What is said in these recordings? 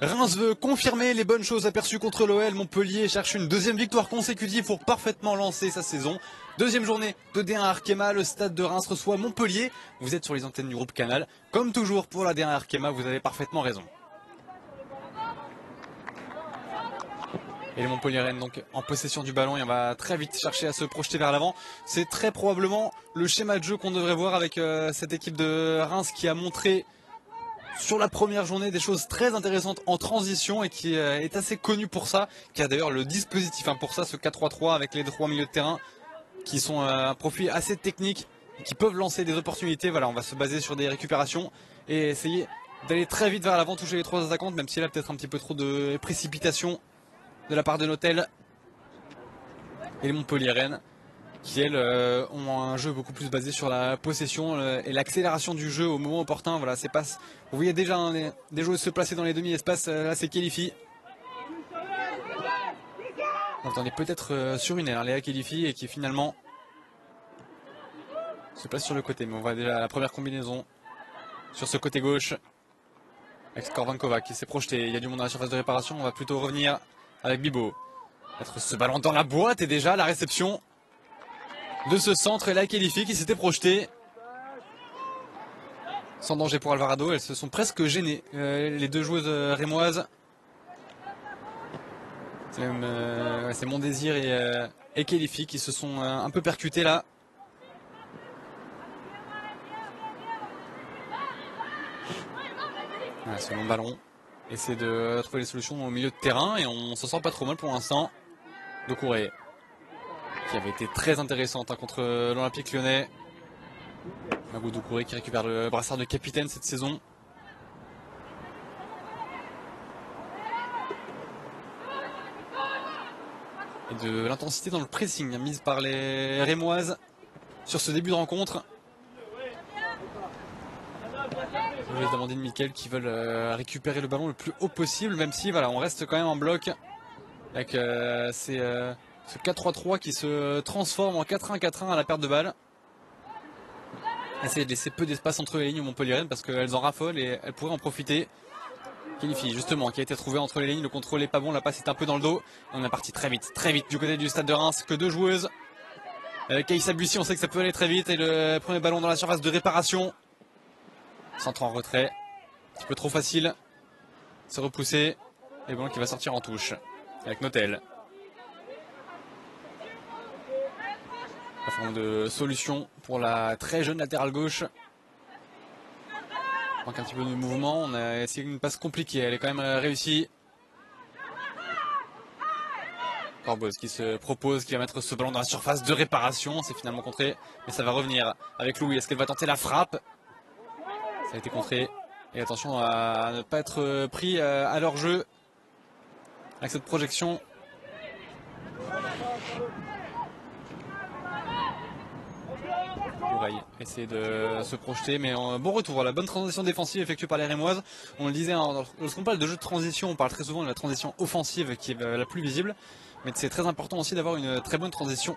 Reims veut confirmer les bonnes choses aperçues contre l'OL. Montpellier cherche une deuxième victoire consécutive pour parfaitement lancer sa saison. Deuxième journée de D1 Arkema, le stade de Reims reçoit Montpellier. Vous êtes sur les antennes du groupe Canal. Comme toujours pour la D1 Arkema, vous avez parfaitement raison. Et les Montpelliéraines donc en possession du ballon et on va très vite chercher à se projeter vers l'avant. C'est très probablement le schéma de jeu qu'on devrait voir avec cette équipe de Reims qui a montré sur la première journée des choses très intéressantes en transition et qui est assez connu pour ça, qui a d'ailleurs le dispositif pour ça, ce 4-3-3 avec les trois milieux de terrain qui sont un profil assez technique, qui peuvent lancer des opportunités. Voilà, on va se baser sur des récupérations et essayer d'aller très vite vers l'avant, toucher les trois attaquantes, même s'il y a peut-être un petit peu trop de précipitation de la part de Notel. Et les Montpelliéraines qui elles ont un jeu beaucoup plus basé sur la possession et l'accélération du jeu au moment opportun. Voilà, c'est pas. Vous voyez déjà des joueurs se placer dans les demi-espaces. Là, c'est Kélifi. On attendait peut-être sur une aire, Léa Kélifi, et qui finalement se place sur le côté. Mais on voit déjà la première combinaison sur ce côté gauche avec Skorvankova qui s'est projeté. Il y a du monde dans la surface de réparation. On va plutôt revenir avec Bibo. Mettre ce ballon dans la boîte et déjà la réception de ce centre et la Kélifi qui s'était projeté sans danger pour Alvarado. Elles se sont presque gênées, les deux joueuses rémoises. C'est Mon Désir et Kélifi qui se sont un peu percutées là. Voilà, ce long ballon. Essayer de trouver les solutions au milieu de terrain et on s'en sort pas trop mal pour l'instant. Doucouré qui avait été très intéressante contre l'Olympique Lyonnais. Magou Doucouré qui récupère le brassard de capitaine cette saison. Et de l'intensité dans le pressing mise par les Rémoises sur ce début de rencontre. Les Amandine Miquel qui veulent récupérer le ballon le plus haut possible, même si voilà, on reste quand même en bloc avec ce 4-3-3 qui se transforme en 4-1-4-1 à la perte de balle. Essayer de laisser peu d'espace entre les lignes aux Montpelliéraines parce qu'elles en raffolent et elles pourraient en profiter. Kélifi justement qui a été trouvé entre les lignes, le contrôle est pas bon, la passe est un peu dans le dos. On est parti très vite du côté du stade de Reims, que deux joueuses. Kaïssa Bussy, on sait que ça peut aller très vite et le premier ballon dans la surface de réparation. Centre en retrait, un petit peu trop facile. Se repousser et le ballon qui va sortir en touche avec Notel. La forme de solution pour la très jeune latérale gauche. Il manque un petit peu de mouvement. On a essayé une passe compliquée. Elle est quand même réussie. Corboz qui se propose, qui va mettre ce ballon dans la surface de réparation. C'est finalement contré. Mais ça va revenir avec Louis. Est-ce qu'elle va tenter la frappe? Ça a été contré. Et attention à ne pas être pris à leur jeu avec cette projection. Essayer de se projeter, mais bon retour. La bonne transition défensive effectuée par les Rémoises. On le disait, lorsqu'on parle de jeu de transition, on parle très souvent de la transition offensive qui est la plus visible. Mais c'est très important aussi d'avoir une très bonne transition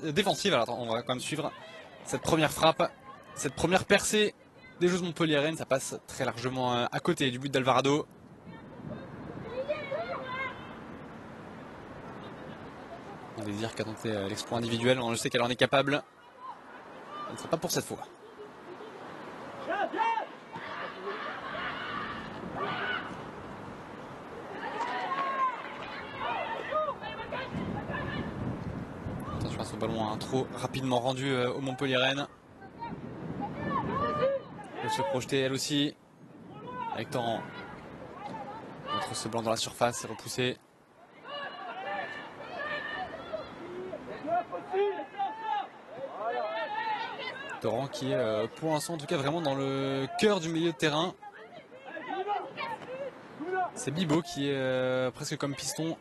défensive. Alors attends, on va quand même suivre cette première frappe, cette première percée des joueuses montpelliéraines. Ça passe très largement à côté du but d'Alvarado. On désire qu'a tenté l'exploit individuel. Je sais qu'elle en est capable. Ce ne sera pas pour cette fois. Attention à ce ballon trop rapidement rendu au Montpelliéraines. Elle se projeter elle aussi. Avec Torrent. Mettre ce ballon dans la surface et repousser. Torrent qui est pour l'instant en tout cas vraiment dans le cœur du milieu de terrain. C'est Bibo qui est presque comme piston.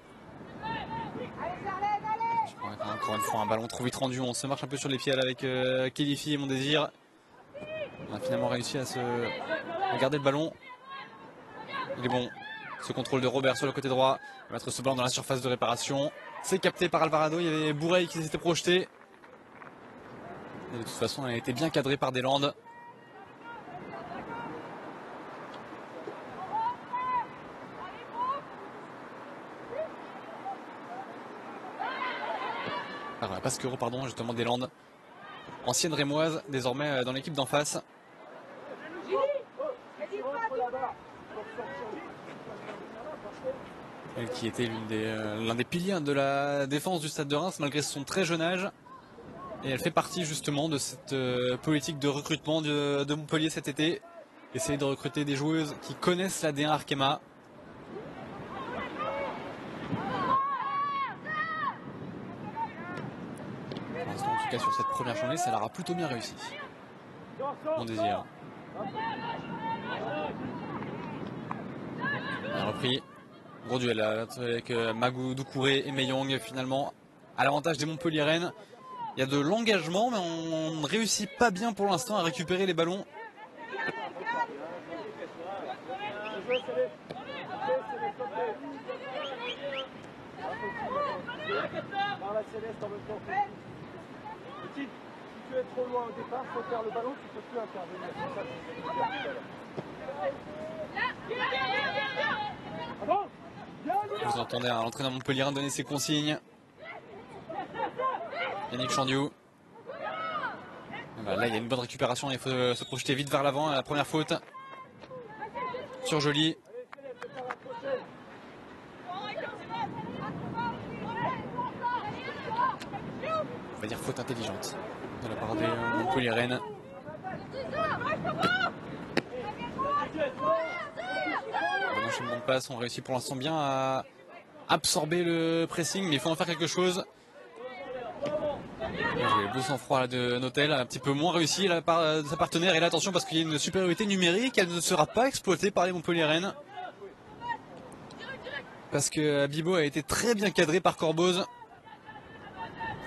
Encore une fois un ballon trop vite rendu, on se marche un peu sur les pieds avec Kélifi et Mon Désir. On a finalement réussi à garder le ballon. Il est bon, ce contrôle de Robert sur le côté droit. Il va mettre ce ballon dans la surface de réparation. C'est capté par Alvarado, il y avait Bourreil qui s'était projeté. Et de toute façon, elle a été bien cadrée par Deslandes. Pasquero, pardon, justement des Landes. Ancienne rémoise, désormais dans l'équipe d'en face. Elle qui était l'un des piliers de la défense du Stade de Reims malgré son très jeune âge. Et elle fait partie justement de cette politique de recrutement de Montpellier cet été. Essayer de recruter des joueuses qui connaissent la D1 Arkema. Pour l'instant, en tout cas sur cette première journée, ça leur a plutôt bien réussi. Mon désir. On a repris. Gros duel avec Magou Doucouré et Meyong finalement à l'avantage des Montpelliéraines. Il y a de l'engagement mais on ne réussit pas bien pour l'instant à récupérer les ballons. Si tu es trop loin au départ, il faut faire le ballon, tu ne peux plus intervenir. Vous entendez l'entraîneur montpelliérain donner ses consignes. Yannick Chandiou. Là il y a une bonne récupération, il faut se projeter vite vers l'avant. La première faute sur Joly. On va dire faute intelligente de la part des Montpelliéraines. Bon enchaînement de passe, on réussit pour l'instant bien à absorber le pressing, mais il faut en faire quelque chose. Le beau sang-froid de Notel, un petit peu moins réussi de sa partenaire. Et là attention parce qu'il y a une supériorité numérique, elle ne sera pas exploitée par les Montpelliéraines. Parce que Bibo a été très bien cadré par Corboz.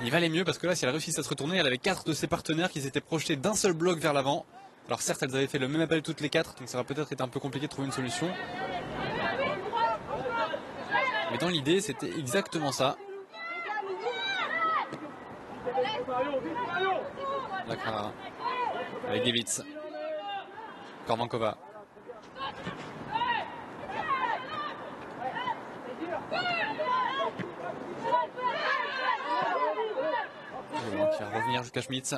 Il valait mieux parce que là si elle réussissait à se retourner, elle avait 4 de ses partenaires qui s'étaient projetés d'un seul bloc vers l'avant. Alors certes elles avaient fait le même appel toutes les 4, donc ça va peut-être être un peu compliqué de trouver une solution. Mais dans l'idée c'était exactement ça. Lacra avec Gevitz. Korvankova. Qui va revenir jusqu'à Schmitz.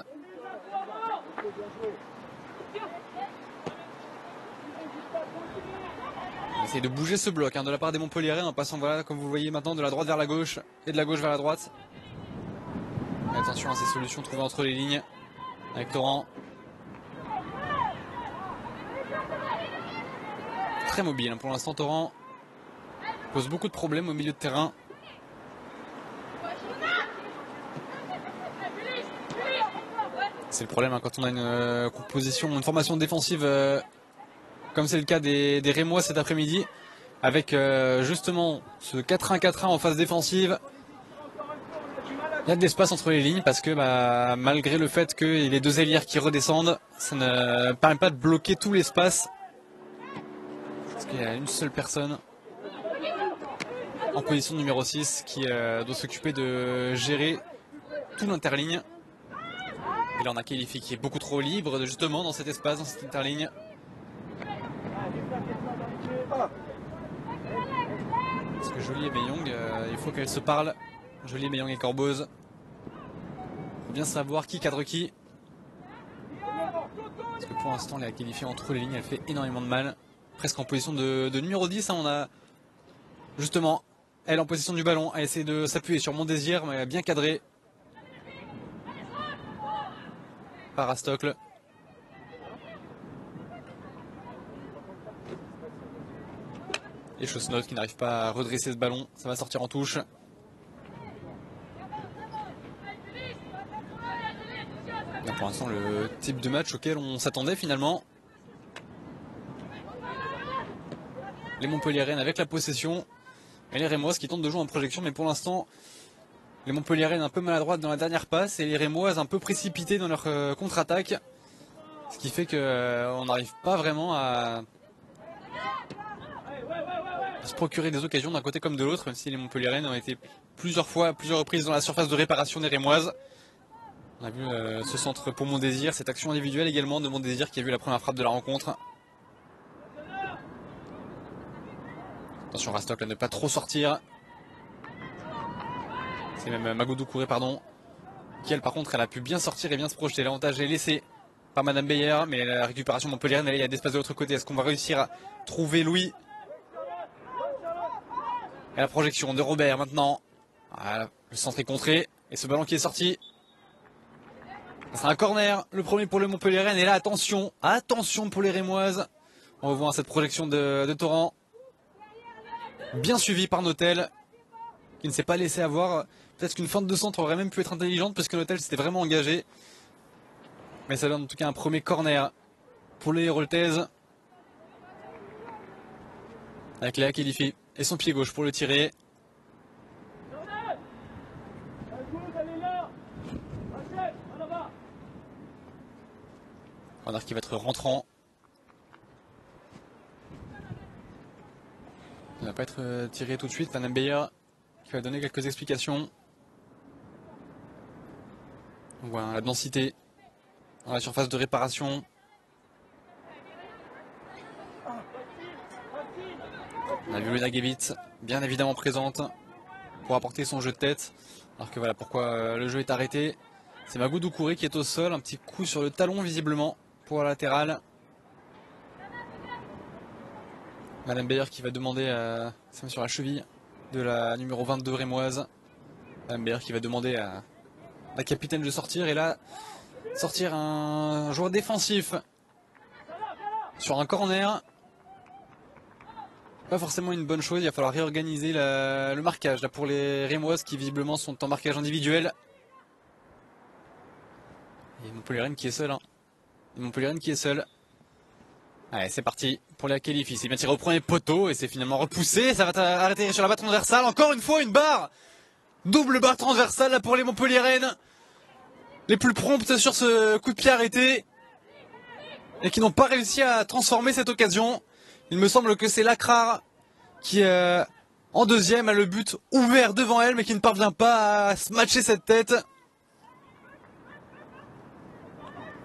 On essaye de bouger ce bloc de la part des Montpelliérains en passant, voilà, comme vous voyez maintenant, de la droite vers la gauche et de la gauche vers la droite. Et attention à ces solutions trouvées entre les lignes avec Torrent. Très mobile pour l'instant, Torrent pose beaucoup de problèmes au milieu de terrain. C'est le problème quand on a une composition, une formation défensive comme c'est le cas des Rémois cet après-midi, avec justement ce 4-1-4-1 en phase défensive. Il y a de l'espace entre les lignes parce que malgré le fait qu'il y ait les deux ailières qui redescendent, ça ne permet pas de bloquer tout l'espace. Parce qu'il y a une seule personne en position numéro 6 qui doit s'occuper de gérer tout l'interligne. Et là on a Kélifi qui est beaucoup trop libre justement dans cet espace, dans cette interligne. Parce que Joly et Meyong, il faut qu'elles se parlent. Joly, Meyong et Corboz. Il faut bien savoir qui cadre qui. Parce que pour l'instant, elle est qualifiée entre les lignes, elle fait énormément de mal. Presque en position de numéro 10. On a justement elle en position du ballon, à essayer de s'appuyer sur Mon Désir, mais bien cadré par Astocle. Et Chosnot qui n'arrive pas à redresser ce ballon, ça va sortir en touche. Là, pour l'instant, le type de match auquel on s'attendait finalement. Les Montpelliéraines avec la possession et les Rémoises qui tentent de jouer en projection, mais pour l'instant, les Montpelliéraines un peu maladroites dans la dernière passe et les Rémoises un peu précipitées dans leur contre-attaque. Ce qui fait qu'on n'arrive pas vraiment à se procurer des occasions d'un côté comme de l'autre, même si les Montpelliéraines ont été plusieurs fois, à plusieurs reprises dans la surface de réparation des Rémoises. On a vu ce centre pour Mon Désir, cette action individuelle également de Mon Désir qui a vu la première frappe de la rencontre. Attention Rastoc à ne pas trop sortir. C'est même Magou Doucouré, pardon, qui elle par contre elle a pu bien sortir et bien se projeter. L'avantage est laissé par Madame Beyer, mais la récupération montpelliéraine, il y a des espaces de l'autre côté. Est-ce qu'on va réussir à trouver Louis? Et la projection de Robert maintenant. Voilà, le centre est contré et ce ballon qui est sorti. C'est un corner, le premier pour le Montpellier-Rennes. Et là, attention, attention pour les Rémoises. On va voir cette projection de Torrent. Bien suivi par Notel, qui ne s'est pas laissé avoir. Peut-être qu'une feinte de centre aurait même pu être intelligente, parce que Notel s'était vraiment engagé. Mais ça donne en tout cas un premier corner pour les Héroltaises. Avec Léa Khelifi et son pied gauche pour le tirer. Corner qui va être rentrant. Il ne va pas être tiré tout de suite. Madame Beyer qui va donner quelques explications. On voit la densité dans la surface de réparation. On a vu Luna Gebitz bien évidemment présente pour apporter son jeu de tête. Alors que voilà pourquoi le jeu est arrêté. C'est Magou Doucouré qui est au sol. Un petit coup sur le talon visiblement pour la latérale. Madame Beyer qui va demander c'est sur la cheville de la numéro 22 rémoise. Madame Beyer qui va demander à la capitaine de sortir. Et là, sortir un joueur défensif sur un corner. Pas forcément une bonne chose. Il va falloir réorganiser le marquage là, pour les rémoises qui visiblement sont en marquage individuel. Et Montpellier-Rennes qui est seul. Montpellier-Rennes qui est seul. Allez, c'est parti pour la Khelifi. C'est bien tiré au premier poteau et c'est finalement repoussé. Ça va arrêter sur la barre transversale. Encore une fois, une barre. Double barre transversale là pour les Montpellier-Rennes. Les plus promptes sur ce coup de pied arrêté. Et qui n'ont pas réussi à transformer cette occasion. Il me semble que c'est Lacrar qui, en deuxième, a le but ouvert devant elle, mais qui ne parvient pas à se matcher cette tête.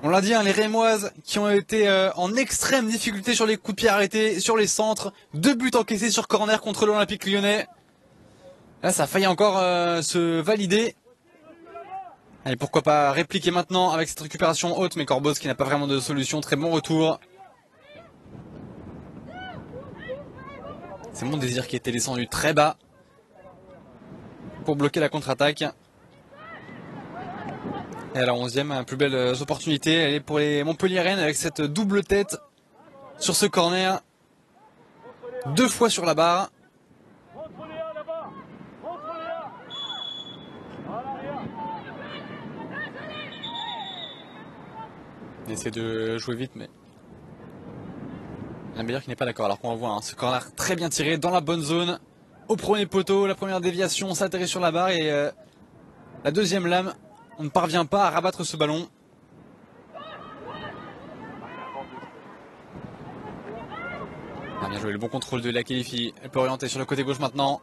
On l'a dit, les Rémoises qui ont été en extrême difficulté sur les coups de pied arrêtés, sur les centres. 2 buts encaissés sur corner contre l'Olympique Lyonnais. Là, ça a failli encore se valider. Allez, pourquoi pas répliquer maintenant avec cette récupération haute, mais Corbos qui n'a pas vraiment de solution. Très bon retour. C'est Mon Désir qui était descendu très bas pour bloquer la contre-attaque. Et à la 11e, plus belle opportunité. Elle est pour les Montpellier-Rennes avec cette double tête sur ce corner. 2 fois sur la barre. On essaie de jouer vite, mais la meilleure qui n'est pas d'accord. Alors qu'on voit ce corner très bien tiré dans la bonne zone. Au premier poteau, la première déviation s'atterrit sur la barre et la deuxième lame. On ne parvient pas à rabattre ce ballon. Ah, bien joué, le bon contrôle de la Khelifi. Elle peut orienter sur le côté gauche maintenant.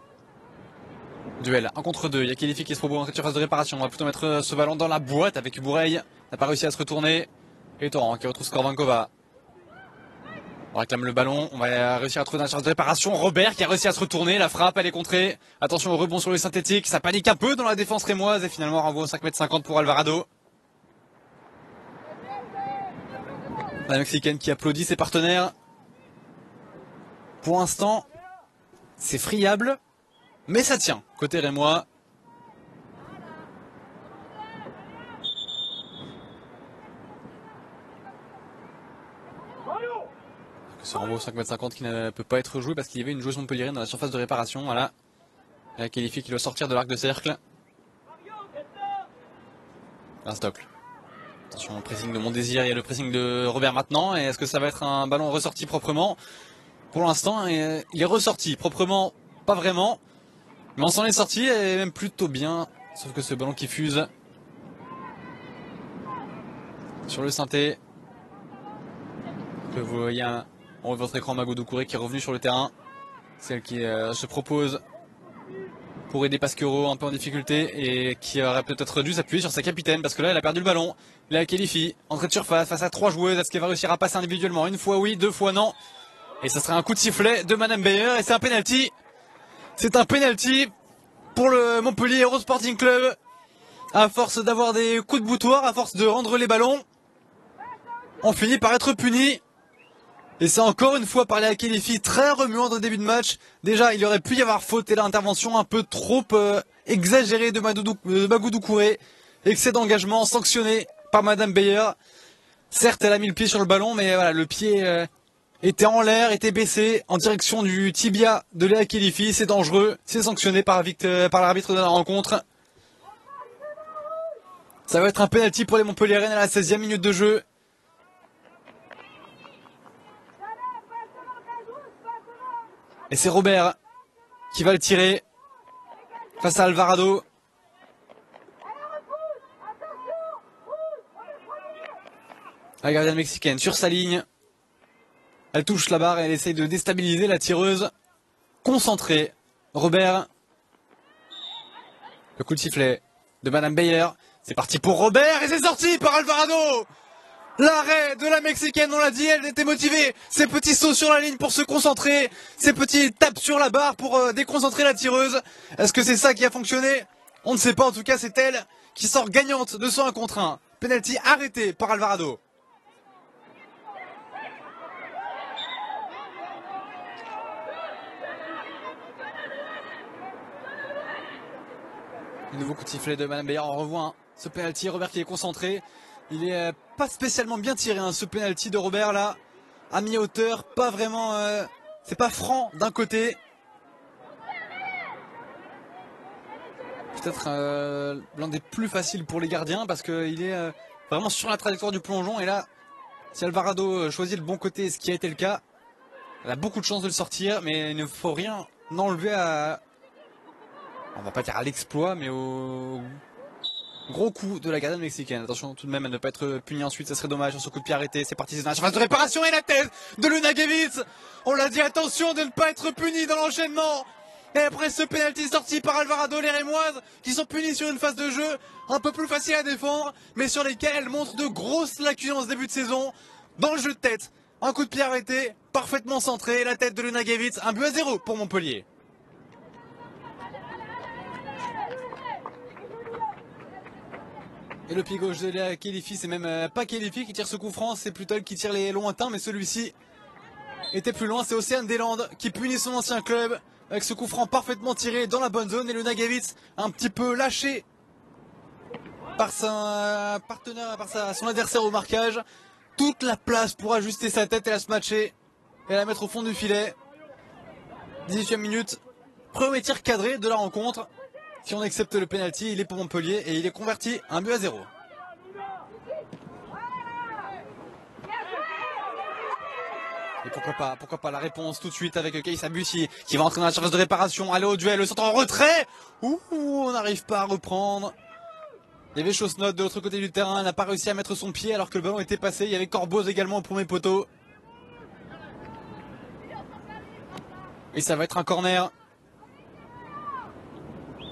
Duel 1 contre 2. Il y a Khelifi qui se propose en surface de réparation. On va plutôt mettre ce ballon dans la boîte avec Bourreil. N'a pas réussi à se retourner. Et Torrent qui retrouve Skorvankova. On réclame le ballon. On va réussir à trouver dans la surface de réparation. Robert qui a réussi à se retourner. La frappe, elle est contrée. Attention au rebond sur le synthétique. Ça panique un peu dans la défense rémoise. Et finalement, renvoi au 5,50 m pour Alvarado. La Mexicaine qui applaudit ses partenaires. Pour l'instant, c'est friable. Mais ça tient. Côté rémois. Ce renvoi au 5,50 m qui ne peut pas être joué parce qu'il y avait une joueuse montpelliéraine dans la surface de réparation. Voilà. La Khelifi qui doit sortir de l'arc de cercle. Un stop. Attention au pressing de Mon Désir, il y a le pressing de Robert maintenant. Et est-ce que ça va être un ballon ressorti proprement? Pour l'instant, il est ressorti proprement, pas vraiment. Mais on s'en est sorti et même plutôt bien. Sauf que ce ballon qui fuse sur le synthé. Vous voyez on voit votre écran Magou Doucouré qui est revenu sur le terrain. Celle qui se propose pour aider Pasquero un peu en difficulté et qui aurait peut-être dû s'appuyer sur sa capitaine parce que là elle a perdu le ballon. La Khelifi, entrée de surface face à 3 joueuses. Est-ce qu'elle va réussir à passer individuellement? Une fois oui, 2 fois non. Et ça serait un coup de sifflet de Madame Beyer et c'est un penalty. C'est un penalty pour le Montpellier Hero Sporting Club À force d'avoir des coups de boutoir, à force de rendre les ballons, on finit par être puni. Et c'est encore une fois par les Akelifi très remuant au début de match. Déjà, il aurait pu y avoir faute et l'intervention un peu trop exagérée de Magoudou Kouré. Excès d'engagement sanctionné par Madame Beyer. Certes, elle a mis le pied sur le ballon, mais voilà, le pied était en l'air, était baissé en direction du tibia de Léa Kelifi. C'est dangereux, c'est sanctionné par l'arbitre de la rencontre. Ça va être un penalty pour les Montpelliéraines à la 16e minute de jeu. Et c'est Robert qui va le tirer face à Alvarado. La gardienne mexicaine sur sa ligne. Elle touche la barre et elle essaye de déstabiliser la tireuse. Concentrée. Robert. Le coup de sifflet de Madame Beyer. C'est parti pour Robert et c'est sorti par Alvarado. L'arrêt de la Mexicaine, on l'a dit, elle était motivée. Ses petits sauts sur la ligne pour se concentrer. Ses petits tapes sur la barre pour déconcentrer la tireuse. Est-ce que c'est ça qui a fonctionné? On ne sait pas, en tout cas c'est elle qui sort gagnante de son 1 contre 1. Penalty arrêté par Alvarado. Le nouveau coup de sifflet de Madame Beyer, on revoit ce penalty, Robert qui est concentré. Il est pas spécialement bien tiré, ce penalty de Robert là, à mi-hauteur, pas vraiment, c'est pas franc d'un côté. Peut-être l'un des plus faciles pour les gardiens parce qu'il est vraiment sur la trajectoire du plongeon. Et là, si Alvarado choisit le bon côté, ce qui a été le cas, elle a beaucoup de chances de le sortir, mais il ne faut rien enlever à... On va pas dire à l'exploit, mais au gros coup de la gardienne mexicaine. Attention tout de même à ne pas être puni ensuite, ça serait dommage sur ce coup de pied arrêté. C'est parti, c'est dans la surface de réparation et la tête de Lunagevitz. On l'a dit, attention de ne pas être puni dans l'enchaînement. Et après ce pénalty sorti par Alvarado, les Rémoises qui sont punis sur une phase de jeu un peu plus facile à défendre, mais sur lesquelles elles montrent de grosses lacunes en ce début de saison. Dans le jeu de tête, un coup de pied arrêté, parfaitement centré, la tête de Lunagevitz, 1-0 pour Montpellier. Et le pied gauche de Léa Kelifi, c'est même pas Kelifi qui tire ce coup franc, c'est plutôt elle qui tire les lointains, mais celui-ci était plus loin. C'est Océane Deslandes qui punit son ancien club avec ce coup franc parfaitement tiré dans la bonne zone. Et Lunagevitz un petit peu lâché par sa partenaire, par son adversaire au marquage. Toute la place pour ajuster sa tête et la se matcher et la mettre au fond du filet. 18e minute, premier tir cadré de la rencontre. Si on accepte le penalty, il est pour Montpellier et il est converti 1-0. Et pourquoi pas la réponse tout de suite avec Keïssa Bussi qui va entrer dans la surface de réparation, aller au duel, le centre en retrait. Ouh, on n'arrive pas à reprendre. Il y avait Chaussenotte de l'autre côté du terrain, elle n'a pas réussi à mettre son pied alors que le ballon était passé. Il y avait Corboz également au premier poteau. Et ça va être un corner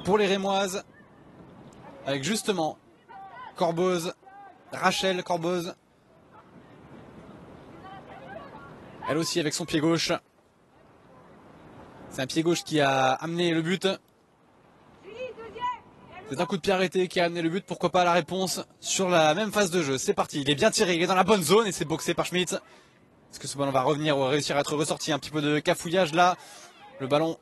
pour les Rémoises, avec justement Corboz, Rachel Corboz, elle aussi avec son pied gauche. C'est un pied gauche qui a amené le but. C'est un coup de pied arrêté qui a amené le but, pourquoi pas la réponse sur la même phase de jeu. C'est parti, il est bien tiré, il est dans la bonne zone et c'est boxé par Schmitz. Est-ce que ce ballon va revenir ou réussir à être ressorti? Un petit peu de cafouillage là. Le ballon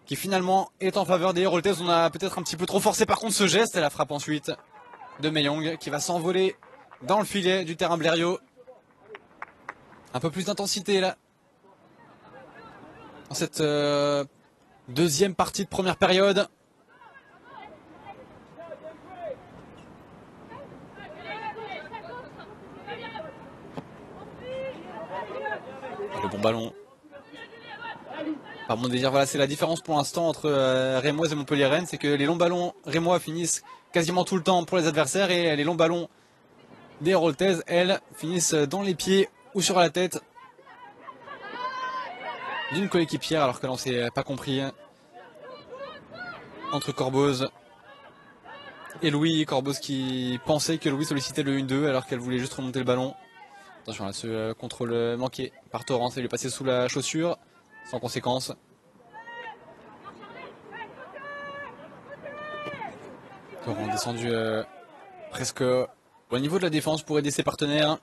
qui finalement est en faveur des Héroltais. On a peut-être un petit peu trop forcé par contre ce geste et la frappe ensuite de Meyong qui va s'envoler dans le filet du terrain Blériot. Un peu plus d'intensité là dans cette deuxième partie de première période. Et le bon ballon. Par mon désir, voilà, c'est la différence pour l'instant entre Rémoise et Montpellier-Rennes, c'est que les longs ballons rémois finissent quasiment tout le temps pour les adversaires et les longs ballons des Héroltais, elles, finissent dans les pieds ou sur la tête d'une coéquipière, alors que là on s'est pas compris entre Corboz et Louis. Corboz qui pensait que Louis sollicitait le 1-2 alors qu'elle voulait juste remonter le ballon. Attention à ce contrôle manqué par Torrance, elle lui est passée sous la chaussure sans conséquence. Torrent descendu presque au niveau de la défense pour aider ses partenaires.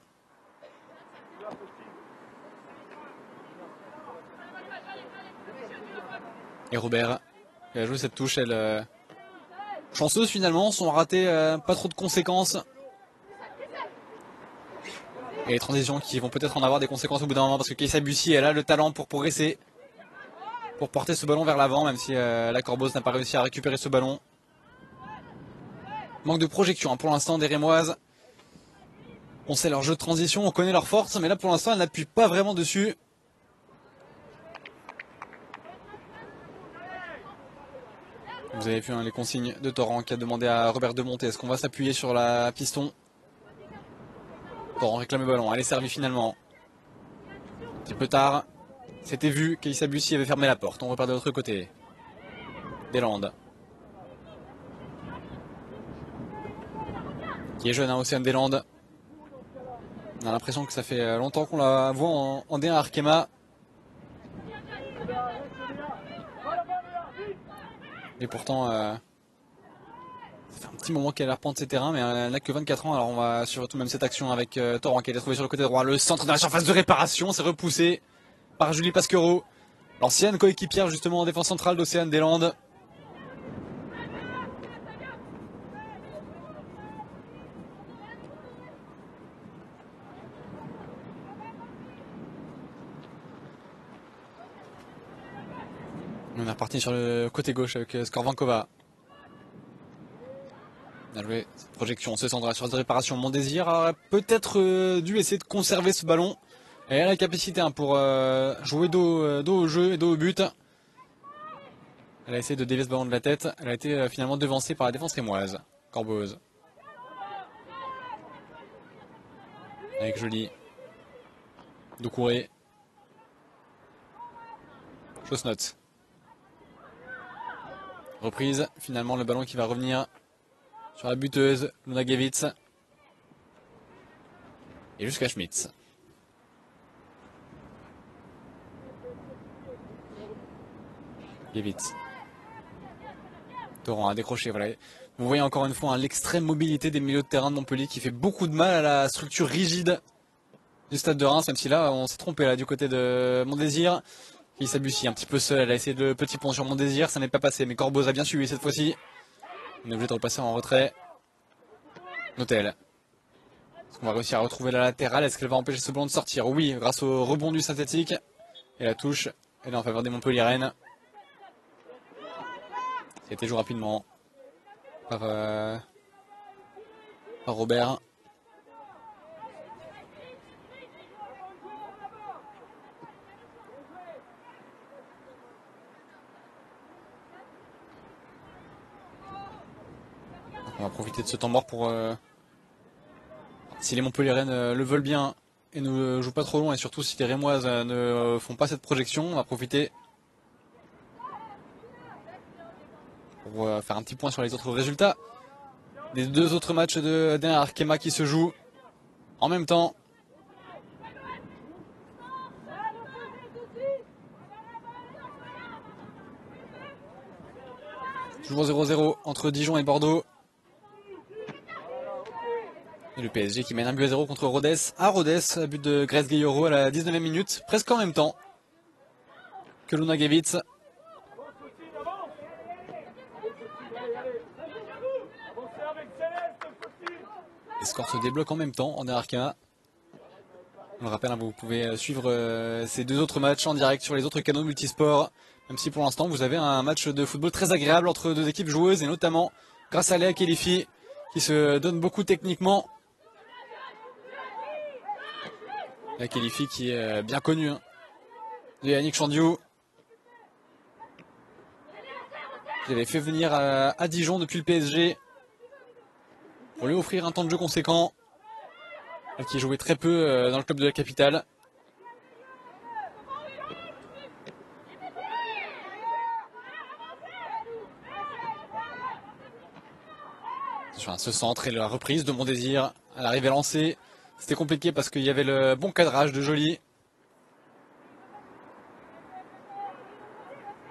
Et Robert, qui a joué cette touche, elle chanceuse finalement, sont ratées, pas trop de conséquences. Et les transitions qui vont peut-être en avoir des conséquences au bout d'un moment parce que Keïssa Bussi, elle a le talent pour progresser, pour porter ce ballon vers l'avant, même si la Corboz n'a pas réussi à récupérer ce ballon. Manque de projection hein, pour l'instant des Rémoises. On sait leur jeu de transition, on connaît leur force, mais là pour l'instant elles n'appuient pas vraiment dessus. Vous avez vu hein, les consignes de Torrent qui a demandé à Robert de monter. Est-ce qu'on va s'appuyer sur la piston? Torrent réclame le ballon, elle est servie finalement. Un petit peu tard, c'était vu qu'Issa Bussi avait fermé la porte. On repart de l'autre côté. Deslandes. Qui est jeune, hein, Océane Deslandes. On a l'impression que ça fait longtemps qu'on la voit en D1 Arkema. Et pourtant, ça fait un petit moment qu'elle reprend ses terrains, mais elle n'a que 24 ans. Alors on va suivre tout de même cette action avec Torrent qui a été trouvé sur le côté droit. Le centre de la surface de réparation, c'est repoussé par Julie Pasquereau, l'ancienne coéquipière justement en défense centrale d'Océane Deslandes. On est reparti sur le côté gauche avec Skorvankova. On a joué cette projection, ce centre sur de réparation. Mon désir a peut-être dû essayer de conserver ce ballon. Et elle a la capacité hein, pour jouer dos au jeu et dos au but. Elle a essayé de dévier ce ballon de la tête. Elle a été finalement devancée par la défense rémoise. Corboz. Avec Joly. Doucouré. Chaussenotte. Reprise, finalement le ballon qui va revenir sur la buteuse, Luna Gevitz. Et jusqu'à Schmitz. Gevitz. Torrent a décroché, voilà. Vous voyez encore une fois hein, l'extrême mobilité des milieux de terrain de Montpellier qui fait beaucoup de mal à la structure rigide du stade de Reims, même si là on s'est trompé là du côté de Mondésir. Qui s'abusit un petit peu seul, elle a essayé le petit pont sur Mondésir, ça n'est pas passé, mais Corboz a bien suivi cette fois-ci. On est obligé de repasser en retrait. Notel. Est-ce qu'on va réussir à retrouver la latérale? Est-ce qu'elle va empêcher ce ballon de sortir? Oui, grâce au rebond du synthétique. Et la touche, elle est en faveur des Montpelliéraines. Ça a été joué rapidement par Robert. On va profiter de ce temps mort pour, si les Montpelliéraines le veulent bien et ne jouent pas trop long, et surtout si les Rémoises ne font pas cette projection, on va profiter pour faire un petit point sur les autres résultats des deux autres matchs de D1 Arkema qui se jouent en même temps. Toujours 0-0 entre Dijon et Bordeaux. Et le PSG qui mène un but à 0 contre Rodez. À Rodez, but de Grace Gayoro à la 19e minute, presque en même temps que Luna Gevitz. Les scores se débloquent en même temps en Arkema. On le rappelle, hein, vous pouvez suivre ces deux autres matchs en direct sur les autres canaux multisports. Même si pour l'instant vous avez un match de football très agréable entre deux équipes joueuses, et notamment grâce à Léa Kelifi qui se donne beaucoup techniquement. Léa Kelifi qui est bien connue hein, de Yannick Chandiou, qui avait fait venir à Dijon depuis le PSG pour lui offrir un temps de jeu conséquent. Elle qui jouait très peu dans le club de la capitale. Sur ce centre et la reprise de Mondésir à l'arrivée lancée. C'était compliqué parce qu'il y avait le bon cadrage de Joly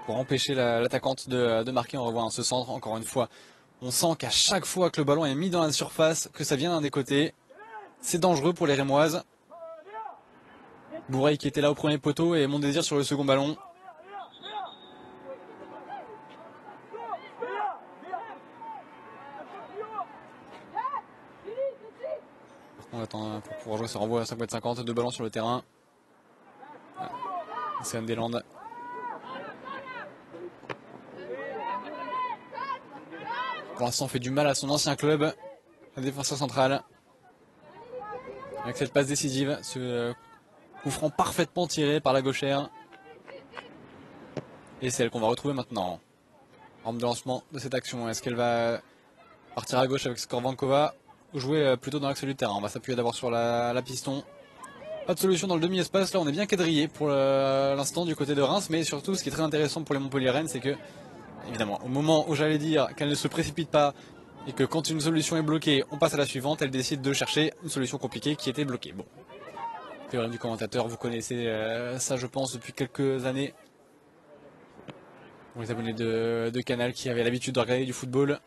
pour empêcher l'attaquante de marquer. On revoit ce centre encore une fois. On sent qu'à chaque fois que le ballon est mis dans la surface, que ça vient d'un des côtés, c'est dangereux pour les Rémoises. Bouraï qui était là au premier poteau et Mon Désir sur le second ballon. On attend pour pouvoir jouer, ça renvoie à 5,50 m, 2 ballons sur le terrain. C'est Andeland. Pour l'instant, on fait du mal à son ancien club, la défenseur centrale. Avec cette passe décisive, ce coup franc parfaitement tiré par la gauchère. Et c'est elle qu'on va retrouver maintenant. Arme de lancement de cette action. Est-ce qu'elle va partir à gauche avec Skorvankova ou jouer plutôt dans l'axe du terrain? On va s'appuyer d'abord sur la piston. Pas de solution dans le demi-espace. Là, on est bien quadrillé pour l'instant du côté de Reims. Mais surtout, ce qui est très intéressant pour les Montpelliéraines, c'est que, évidemment, au moment où j'allais dire qu'elle ne se précipite pas et que quand une solution est bloquée, on passe à la suivante, elle décide de chercher une solution compliquée qui était bloquée. Bon, théorème du commentateur, vous connaissez ça, je pense, depuis quelques années. Pour les abonnés de Canal qui avaient l'habitude de regarder du football.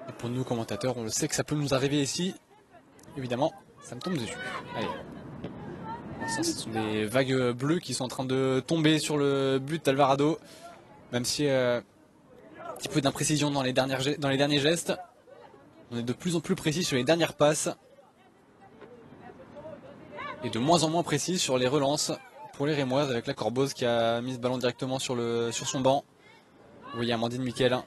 Et pour nous, commentateurs, on le sait que ça peut nous arriver ici. Évidemment, ça me tombe dessus. Allez. Ça, ce sont des vagues bleues qui sont en train de tomber sur le but d'Alvarado. Même si un petit peu d'imprécision dans les derniers gestes. On est de plus en plus précis sur les dernières passes. Et de moins en moins précis sur les relances pour les Rémoises, avec la Corbose qui a mis ce ballon directement sur son banc. Vous voyez Amandine Miquel.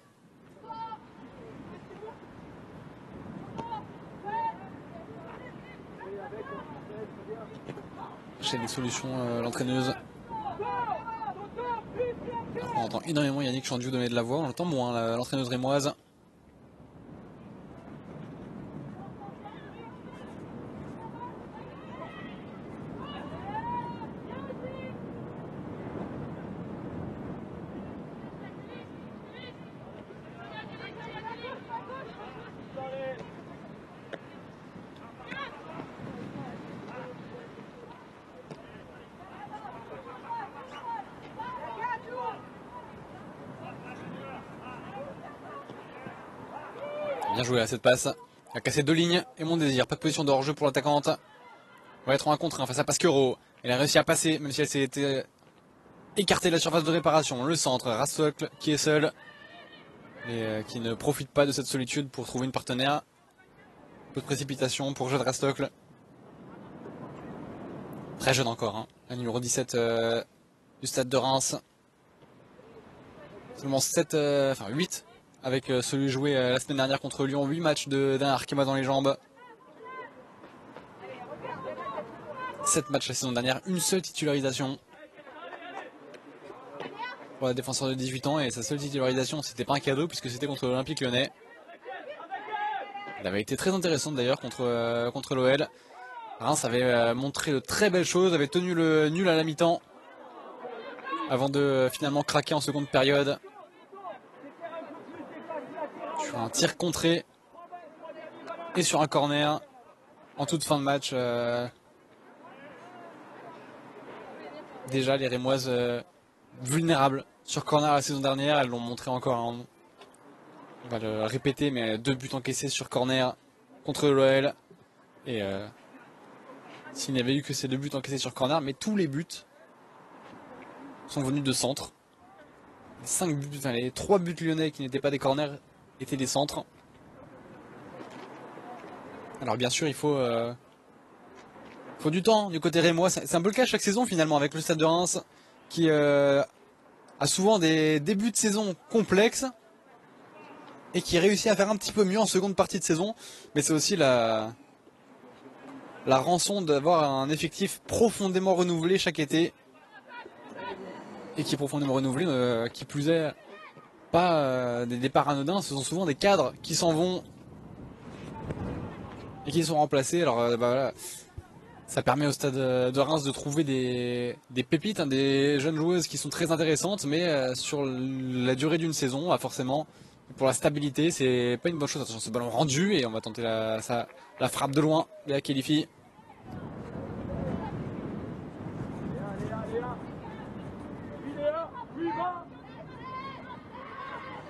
Chez les solutions, l'entraîneuse. On entend énormément Yannick Chandiou donner de la voix, on entend moins l'entraîneuse rémoise. Bien joué à cette passe. Il a cassé 2 lignes et Mon Désir. Pas de position de hors-jeu pour l'attaquante. On va être en 1 contre 1 face à Pasquero. Elle a réussi à passer, même si elle s'est été écartée de la surface de réparation. Le centre, Rastocle qui est seul. Et qui ne profite pas de cette solitude pour trouver une partenaire. Peu de précipitation pour Jade Rastocle. Très jeune encore, hein. La numéro 17 du stade de Reims. Seulement 8 avec celui joué la semaine dernière contre Lyon. 8 matchs d'un Arkema dans les jambes. 7 matchs la saison dernière, une seule titularisation pour la défenseur de 18 ans. Et sa seule titularisation, c'était pas un cadeau puisque c'était contre l'Olympique Lyonnais. Elle avait été très intéressante d'ailleurs contre l'OL. Reims avait montré de très belles choses, avait tenu le nul à la mi-temps avant de finalement craquer en seconde période. Sur un tir contré et sur un corner en toute fin de match. Déjà les Rémoises vulnérables sur corner la saison dernière, elles l'ont montré encore, hein. On va le répéter, mais 2 buts encaissés sur corner contre l'OL. Et s'il n'y avait eu que ces 2 buts encaissés sur corner, mais tous les buts sont venus de centre. Les 3 buts lyonnais qui n'étaient pas des corners étaient des centres. Alors bien sûr il faut du temps du côté rémois. C'est un peu le cas chaque saison finalement avec le Stade de Reims qui a souvent des débuts de saison complexes et qui réussit à faire un petit peu mieux en seconde partie de saison. Mais c'est aussi la rançon d'avoir un effectif profondément renouvelé chaque été. Et qui est profondément renouvelé, qui plus est pas des départs anodins, ce sont souvent des cadres qui s'en vont et qui sont remplacés. Alors voilà, ça permet au Stade de Reims de trouver des pépites, hein, des jeunes joueuses qui sont très intéressantes, mais sur la durée d'une saison, forcément, pour la stabilité, c'est pas une bonne chose. Attention, ce ballon rendu et on va tenter la frappe de loin de la qualifie.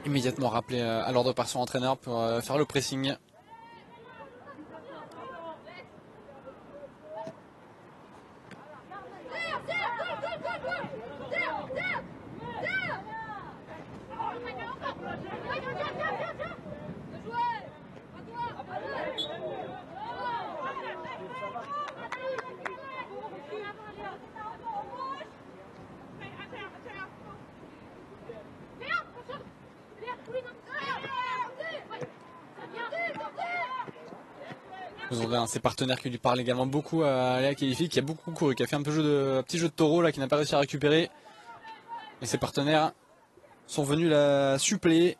immédiatement rappelé à l'ordre par son entraîneur pour faire le pressing. Vous avez un de ses partenaires qui lui parle également beaucoup à Léa Khelifi, qui a beaucoup couru, qui a fait un petit jeu de taureau là, qui n'a pas réussi à récupérer. Et ses partenaires sont venus la suppléer.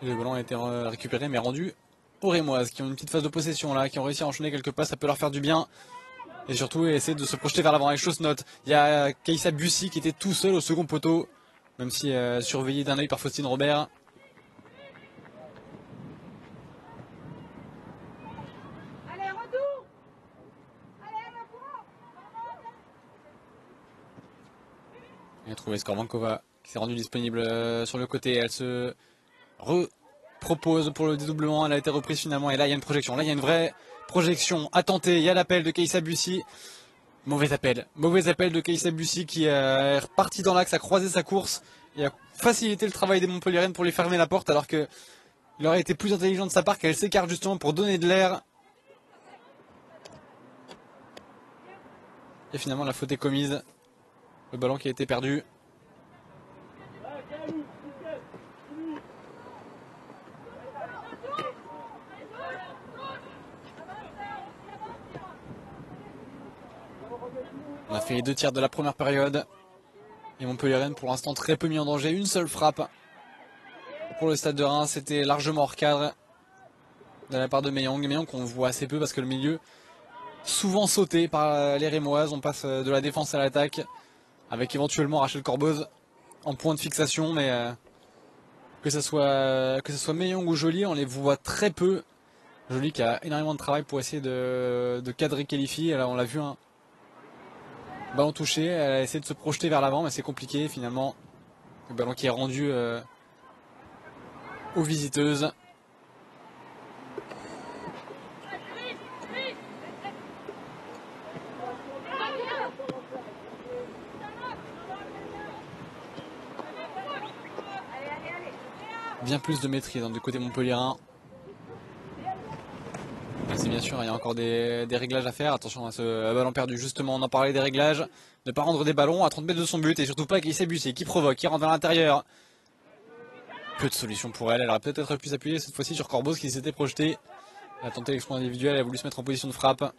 Et le ballon a été récupéré mais rendu aux Rémoises, qui ont une petite phase de possession là, qui ont réussi à enchaîner quelques passes, ça peut leur faire du bien. Et surtout essayer de se projeter vers l'avant avec Chosnot. Il y a Kaïssa Bussi qui était tout seul au second poteau, même si surveillé d'un œil par Faustine Robert. Il a trouvé Skorvankova qui s'est rendue disponible sur le côté. Elle se repropose pour le dédoublement. Elle a été reprise finalement. Et là, il y a une projection. Là, il y a une vraie projection à tenter. Il y a l'appel de Kaïssa Bussi. Mauvais appel. Mauvais appel de Kaïssa Bussi qui est reparti dans l'axe, a croisé sa course et a facilité le travail des Montpelliéraines pour lui fermer la porte. Alors que il aurait été plus intelligent de sa part qu'elle s'écarte justement pour donner de l'air. Et finalement, la faute est commise. Le ballon qui a été perdu. On a fait les 2 tiers de la première période. Et Montpelliéraines pour l'instant très peu mis en danger. Une seule frappe pour le stade de Reims. C'était largement hors cadre de la part de Meyong. Meyong qu'on voit assez peu parce que le milieu souvent sauté par les Rémoises. On passe de la défense à l'attaque. Avec éventuellement Rachel Corboz en point de fixation, mais que ce soit Meyong ou Joly, on les voit très peu. Joly qui a énormément de travail pour essayer de cadrer Khelifi. Là, on l'a vu, un ballon touché, elle a essayé de se projeter vers l'avant, mais c'est compliqué finalement. Le ballon qui est rendu aux visiteuses. Bien plus de maîtrise du côté montpelliérain. C'est bien sûr, il y a encore des réglages à faire. Attention à ce ballon perdu, justement, on en parlait des réglages. Ne pas rendre des ballons à 30 mètres de son but et surtout pas Kaïssa Bussi qui provoque, qui rentre à l'intérieur. Peu de solutions pour elle, elle aurait peut-être pu s'appuyer cette fois-ci sur Corboz qui s'était projeté. Elle a tenté l'exploit individuel, elle a voulu se mettre en position de frappe.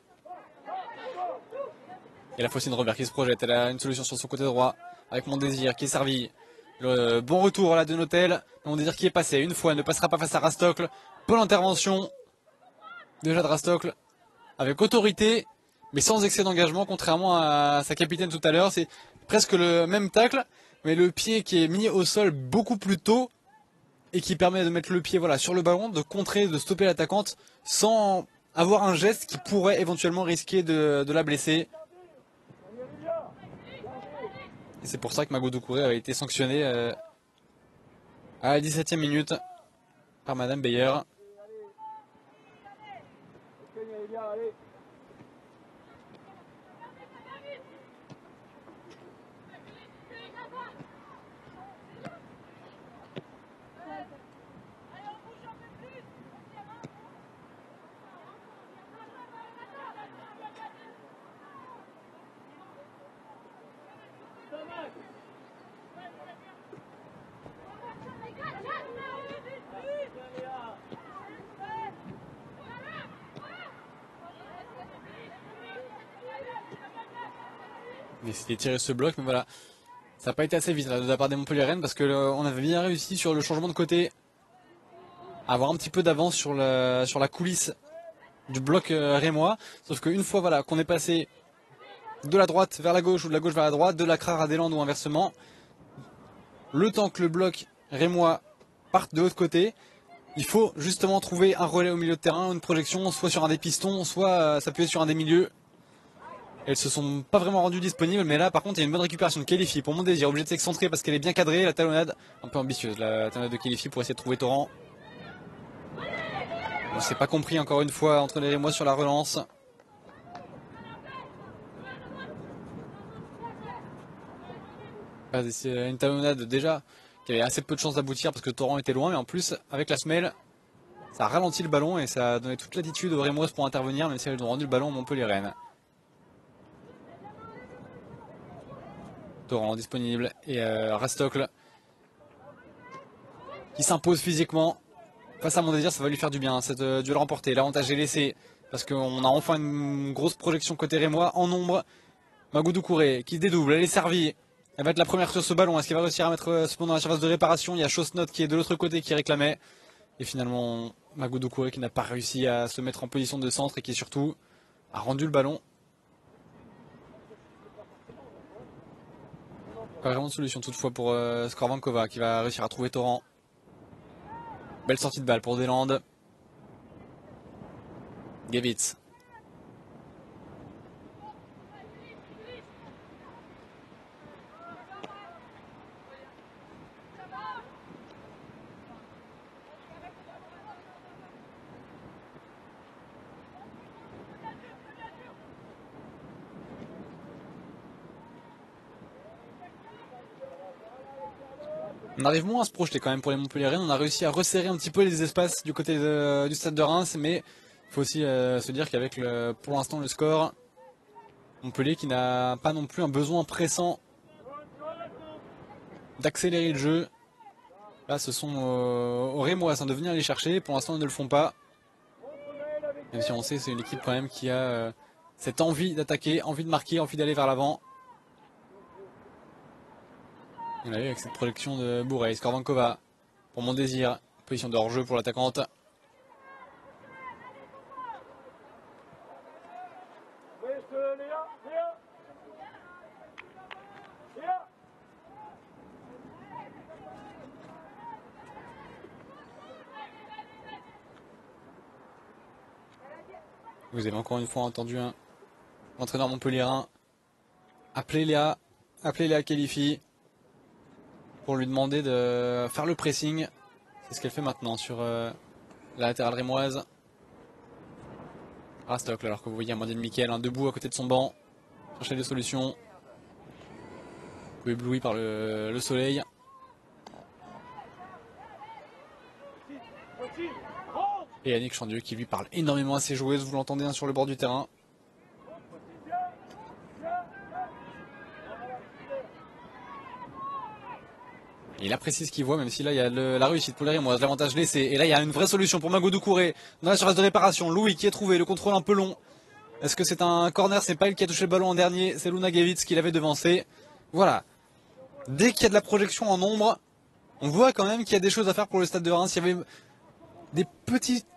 Et la Faustine Robert qui se projette, elle a une solution sur son côté droit avec Mondésir qui est servi. Le bon retour là de Notel. Mondésir qui est passé une fois, ne passera pas face à Rastocle. Bonne intervention déjà de Rastocle avec autorité mais sans excès d'engagement, contrairement à sa capitaine tout à l'heure. C'est presque le même tacle mais le pied qui est mis au sol beaucoup plus tôt et qui permet de mettre le pied voilà, sur le ballon, de contrer, de stopper l'attaquante sans avoir un geste qui pourrait éventuellement risquer de la blesser. Et c'est pour ça que Mago Doucouré a été sanctionné à la 17e minute par Madame Beyer. D'essayer de tirer ce bloc, mais voilà, ça n'a pas été assez vite là, de la part des Montpelliéraines parce que on avait bien réussi sur le changement de côté à avoir un petit peu d'avance sur la coulisse du bloc rémois. Sauf qu'une fois voilà, qu'on est passé de la droite vers la gauche ou de la gauche vers la droite, de la Crare à Deslandes ou inversement, le temps que le bloc rémois parte de l'autre côté, il faut justement trouver un relais au milieu de terrain, une projection, soit sur un des pistons, soit s'appuyer sur un des milieux. Elles se sont pas vraiment rendues disponibles, mais là par contre il y a une bonne récupération de Kelifi pour mon désir, obligé de s'excentrer parce qu'elle est bien cadrée, la talonnade un peu ambitieuse, la talonnade de Kelifi pour essayer de trouver Torrent. On s'est pas compris encore une fois entre les Rémois sur la relance. C'est une talonnade déjà qui avait assez peu de chances d'aboutir parce que Torrent était loin, mais en plus avec la semelle ça a ralenti le ballon et ça a donné toute l'attitude aux Rémoises pour intervenir, même si elles ont rendu le ballon à Montpellier-Rennes. Torrent disponible et Rastocle qui s'impose physiquement face à mon désir, ça va lui faire du bien cette duel remporté. L'avantage est laissé parce qu'on a enfin une grosse projection côté Rémois en nombre. Magoudou Kouré qui dédouble, elle est servie, elle va être la première sur ce ballon. Est-ce qu'elle va réussir à mettre ce ballon dans la surface de réparation? Il y a Chosnot qui est de l'autre côté qui réclamait et finalement Magoudou Kouré qui n'a pas réussi à se mettre en position de centre et qui surtout a rendu le ballon. Pas vraiment de solution toutefois pour Skorvankova qui va réussir à trouver Torrent. Belle sortie de balle pour Deslandes. Gevitz. On arrive moins à se projeter quand même pour les Montpelliérains. On a réussi à resserrer un petit peu les espaces du côté du stade de Reims, mais il faut aussi se dire qu'avec pour l'instant le score, Montpellier qui n'a pas non plus un besoin pressant d'accélérer le jeu. Là ce sont aux Rémois de venir les chercher, pour l'instant ils ne le font pas. Même si on sait c'est une équipe quand même qui a cette envie d'attaquer, envie de marquer, envie d'aller vers l'avant. On a eu avec cette projection de Bourret, Skorvankova pour mon désir, position de hors-jeu pour l'attaquante. Vous avez encore une fois entendu un entraîneur montpelliérain appeler Léa Kelifi pour lui demander de faire le pressing. C'est ce qu'elle fait maintenant sur la latérale rémoise. Rastocle, alors que vous voyez Amandine Miquel debout à côté de son banc, chercher des solutions. Un peu ébloui par le soleil. Et Yannick Chandieu qui lui parle énormément à ses joueuses, vous l'entendez sur le bord du terrain. Il apprécie ce qu'il voit, même si là il y a la réussite pour les Rémoises, l'avantage laissé. Et là il y a une vraie solution pour Magoudou Kouré dans la surface de réparation. Louis qui est trouvé, le contrôle un peu long. Est-ce que c'est un corner? C'est pas elle qui a touché le ballon en dernier, c'est Luna Gevitz qui l'avait devancé. Voilà. Dès qu'il y a de la projection en nombre, on voit quand même qu'il y a des choses à faire pour le stade de Reims. Il y avait des petites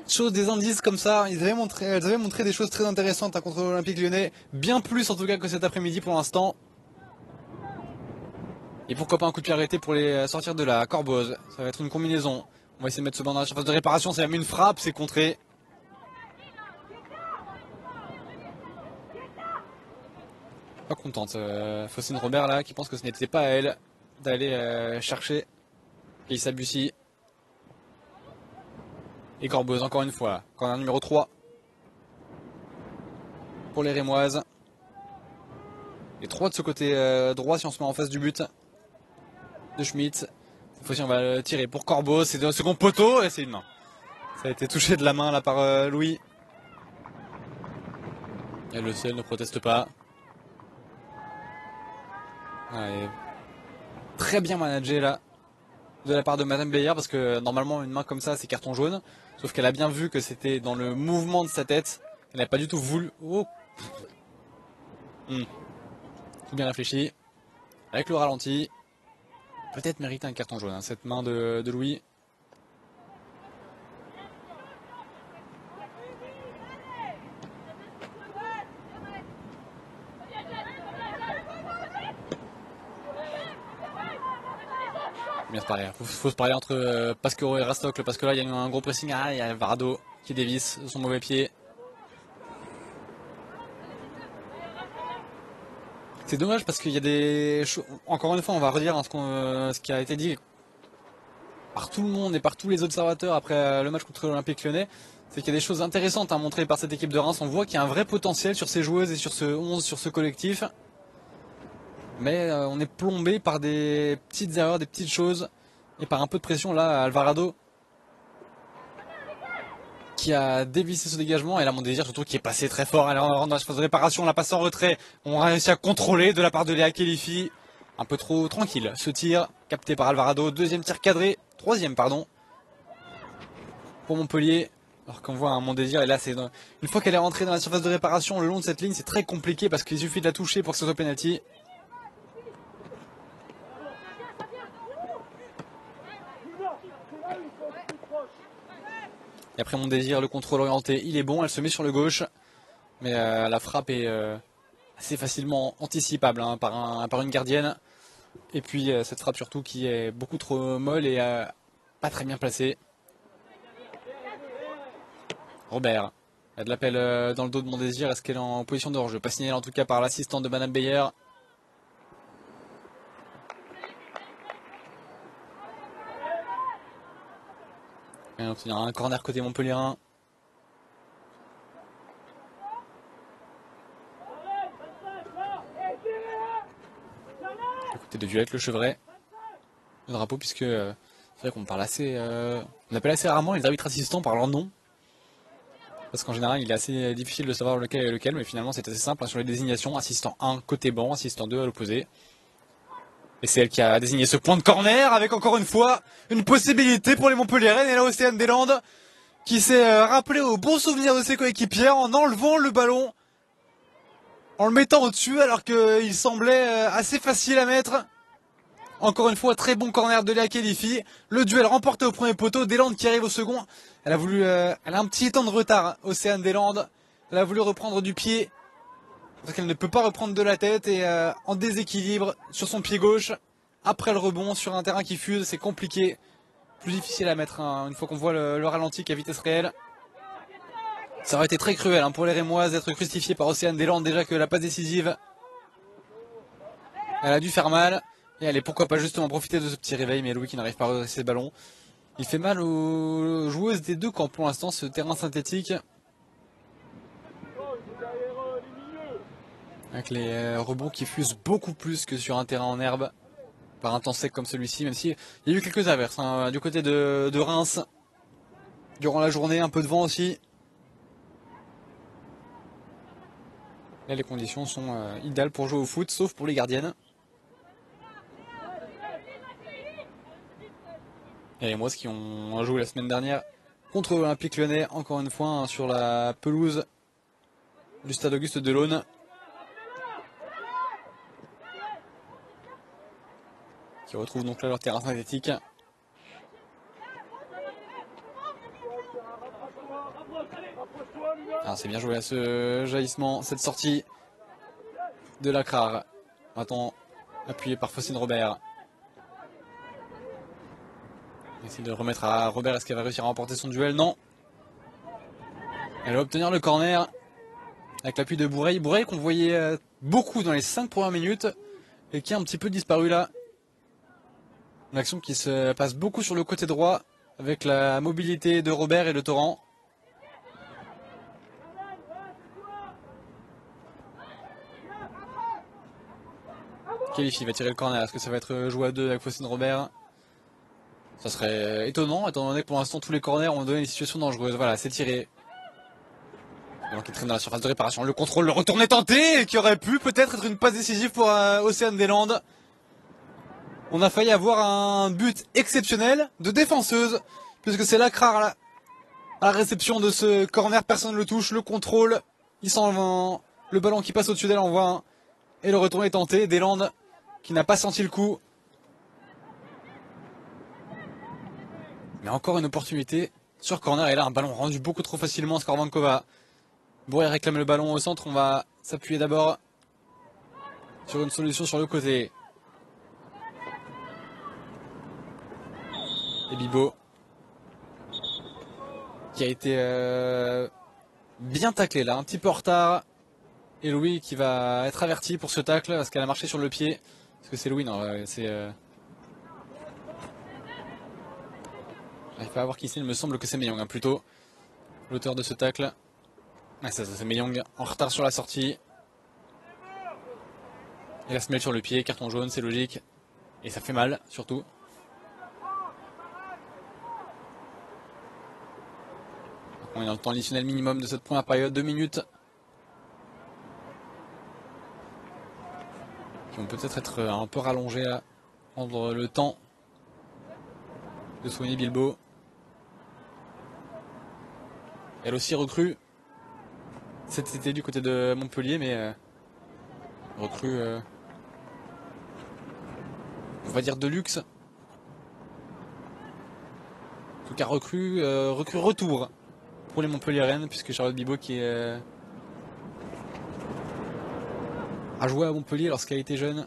choses, des indices comme ça. Elles avaient montré des choses très intéressantes contre l'Olympique Lyonnais. Bien plus en tout cas que cet après-midi pour l'instant. Et pourquoi pas un coup de pied arrêté pour les sortir de la Corboz. Ça va être une combinaison. On va essayer de mettre ce banc dans la surface de réparation. C'est même une frappe, c'est contré. Pas contente. Faucine Robert là qui pense que ce n'était pas à elle d'aller chercher Keïssa Bussi. Et Corboz encore une fois. Corner numéro 3 pour les Rémoises. Les 3 de ce côté droit si on se met en face du but de Schmitt. Cette fois-ci on va le tirer pour Corboz. C'est un second poteau et c'est une main. Ça a été touché de la main là par Louis. Et le ciel ne proteste pas. Ouais, très bien managé là de la part de Madame Beyer parce que normalement une main comme ça c'est carton jaune. Sauf qu'elle a bien vu que c'était dans le mouvement de sa tête. Elle n'a pas du tout voulu. Oh. Tout bien réfléchi. Avec le ralenti. Peut-être mériter un carton jaune cette main de Louis. Bien se parler. Faut se parler entre Pasquero et Rastocle parce que là il y a eu un gros pressing. Ah, il y a Varado qui dévisse son mauvais pied. C'est dommage parce qu'il y a des choses. Encore une fois, on va redire hein, ce qui a été dit par tout le monde et par tous les observateurs après le match contre l'Olympique Lyonnais. C'est qu'il y a des choses intéressantes à montrer par cette équipe de Reims. On voit qu'il y a un vrai potentiel sur ces joueuses et sur ce 11, sur ce collectif. Mais on est plombé par des petites erreurs, des petites choses. Et par un peu de pression là, Alvarado qui a dévissé ce dégagement. Et là, mon désir surtout qui est passé très fort. Elle rentre dans la phase de réparation, on la passe en retrait. On a réussi à contrôler de la part de Léa Khelifi. Un peu trop tranquille ce tir, capté par Alvarado. Deuxième tir cadré, troisième pardon, pour Montpellier. Alors qu'on voit un Mon Désir, et là c'est une fois qu'elle est rentrée dans la surface de réparation le long de cette ligne, c'est très compliqué parce qu'il suffit de la toucher pour que ce soit penalty. Et après Mon Désir, le contrôle orienté, il est bon, elle se met sur le gauche, mais la frappe est assez facilement anticipable hein, par une gardienne. Et puis cette frappe surtout qui est beaucoup trop molle et pas très bien placée. Robert, il y a de l'appel dans le dos de Mon Désir. Est-ce qu'elle est en position de hors-jeu? Pas signalé en tout cas par l'assistante de Madame Beyer. Et on obtenir un corner côté Montpellierin. Côté de Violette Le Chevret. Le drapeau puisque c'est vrai qu'on parle assez... on appelle assez rarement les arbitres assistants par leur nom. Parce qu'en général, il est assez difficile de savoir lequel est lequel, mais finalement c'est assez simple hein, sur les désignations. Assistant 1 côté banc, assistant 2 à l'opposé. Et c'est elle qui a désigné ce point de corner avec encore une fois une possibilité pour les Montpelliéraines et là Océane Deslandes qui s'est rappelé au bon souvenir de ses coéquipiers en enlevant le ballon, en le mettant au-dessus alors qu'il semblait assez facile à mettre. Encore une fois, très bon corner de Léa Khelifi. Le duel remporté au premier poteau. Deslandes qui arrive au second. Elle a un petit temps de retard, Océane Deslandes. Elle a voulu reprendre du pied. Parce qu'elle ne peut pas reprendre de la tête. Et en déséquilibre sur son pied gauche. Après le rebond sur un terrain qui fuse, c'est compliqué. Plus difficile à mettre hein, une fois qu'on voit le ralenti qu'à vitesse réelle. Ça aurait été très cruel hein, pour les Rémoises d'être crucifiées par Océane Deslandes. Déjà que la passe décisive, elle a dû faire mal. Et allez, pourquoi pas justement profiter de ce petit réveil, mais Louis qui n'arrive pas à redresser le ballon. Il fait mal aux joueuses des deux camps pour l'instant, ce terrain synthétique. Avec les rebonds qui fusent beaucoup plus que sur un terrain en herbe, par un temps sec comme celui-ci, même s'il y a eu quelques averses hein, du côté de Reims. Durant la journée, un peu de vent aussi. Là, les conditions sont idéales pour jouer au foot, sauf pour les gardiennes. Et les Moises qui ont joué la semaine dernière contre l'Olympique Lyonnais, encore une fois hein, sur la pelouse du stade Auguste Delaune. Qui retrouvent donc là leur terrain synthétique. Alors c'est bien joué à ce jaillissement, cette sortie de Lacrar. Maintenant appuyé par Faucine Robert. On essaie de remettre à Robert, est-ce qu'elle va réussir à remporter son duel? Non. Elle va obtenir le corner avec l'appui de Bourreil. Bourreil qu'on voyait beaucoup dans les 5 premières minutes et qui a un petit peu disparu là. Une action qui se passe beaucoup sur le côté droit avec la mobilité de Robert et de Torrent. Khelifi va tirer le corner. Est-ce que ça va être joué à deux avec Faucine Robert? Ça serait étonnant étant donné que pour l'instant tous les corners ont donné des situations dangereuses. Voilà, c'est tiré. Donc il traîne dans la surface de réparation. Le contrôle, le retourné tenté qui aurait pu peut-être être une passe décisive pour Océane Deslandes. On a failli avoir un but exceptionnel de défenseuse puisque c'est Lacrar à la réception de ce corner. Personne ne le touche. Le contrôle, il s'en va. Le ballon qui passe au-dessus d'elle en voit un. Et le retourné tenté. Deslandes qui n'a pas senti le coup. Mais encore une opportunité sur corner. Et là, un ballon rendu beaucoup trop facilement à Skorvankova. Bourré réclame le ballon au centre. On va s'appuyer d'abord sur une solution sur le côté. Et Bibo qui a été bien taclé là. Un petit peu en retard. Et Louis qui va être averti pour ce tacle parce qu'elle a marché sur le pied. Est-ce que c'est Louis? Non, c'est... J'arrive pas à voir qui c'est, il me semble que c'est Meyong, hein, plutôt. L'auteur de ce tacle. Ah, c'est Meyong en retard sur la sortie. Il va se mettre sur le pied, carton jaune, c'est logique. Et ça fait mal, surtout. On est dans le temps additionnel minimum de cette première période, 2 minutes. Qui vont peut-être être un peu rallongés là, prendre le temps de soigner Bilbao. Elle aussi recrue cet été du côté de Montpellier, mais recrue, on va dire de luxe. En tout cas recrue retour pour les Montpelliéraines, puisque Charlotte Bilbao qui a joué à Montpellier lorsqu'elle était jeune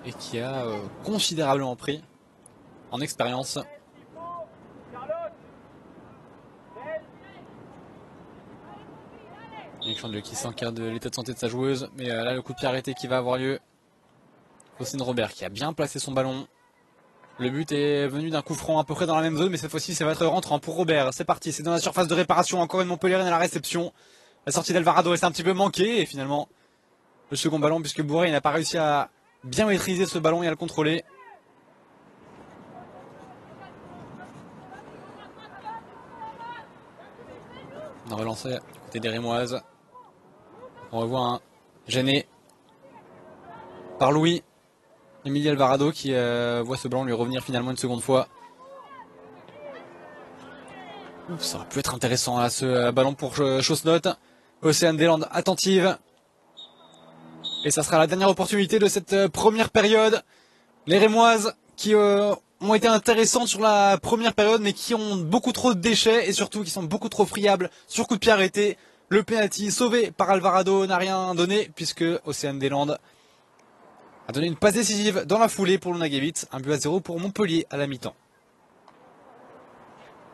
et qui a considérablement pris en expérience. Alexandre qui s'encarre de l'état de santé de sa joueuse, mais là le coup de pied arrêté qui va avoir lieu. Faustine Robert qui a bien placé son ballon. Le but est venu d'un coup franc à peu près dans la même zone, mais cette fois-ci ça va être rentrant pour Robert. C'est parti, c'est dans la surface de réparation, encore une Montpelliéraine à la réception. La sortie d'Alvarado est un petit peu manquée et finalement le second ballon puisque Bourré n'a pas réussi à bien maîtriser ce ballon et à le contrôler. On a relancé du côté des Rémoises. On revoit un gêné par Louis. Emilie Alvarado qui voit ce ballon lui revenir finalement une seconde fois. Ouh, ça aurait pu être intéressant là, ce ballon pour Chaussenotte. Océane Deslandes attentive. Et ça sera la dernière opportunité de cette première période. Les Rémoises qui ont été intéressantes sur la première période mais qui ont beaucoup trop de déchets et surtout qui sont beaucoup trop friables sur coup de pied arrêté. Le penalty sauvé par Alvarado n'a rien donné puisque Océane Deslandes a donné une passe décisive dans la foulée pour Lunagevitz. 1-0 pour Montpellier à la mi-temps.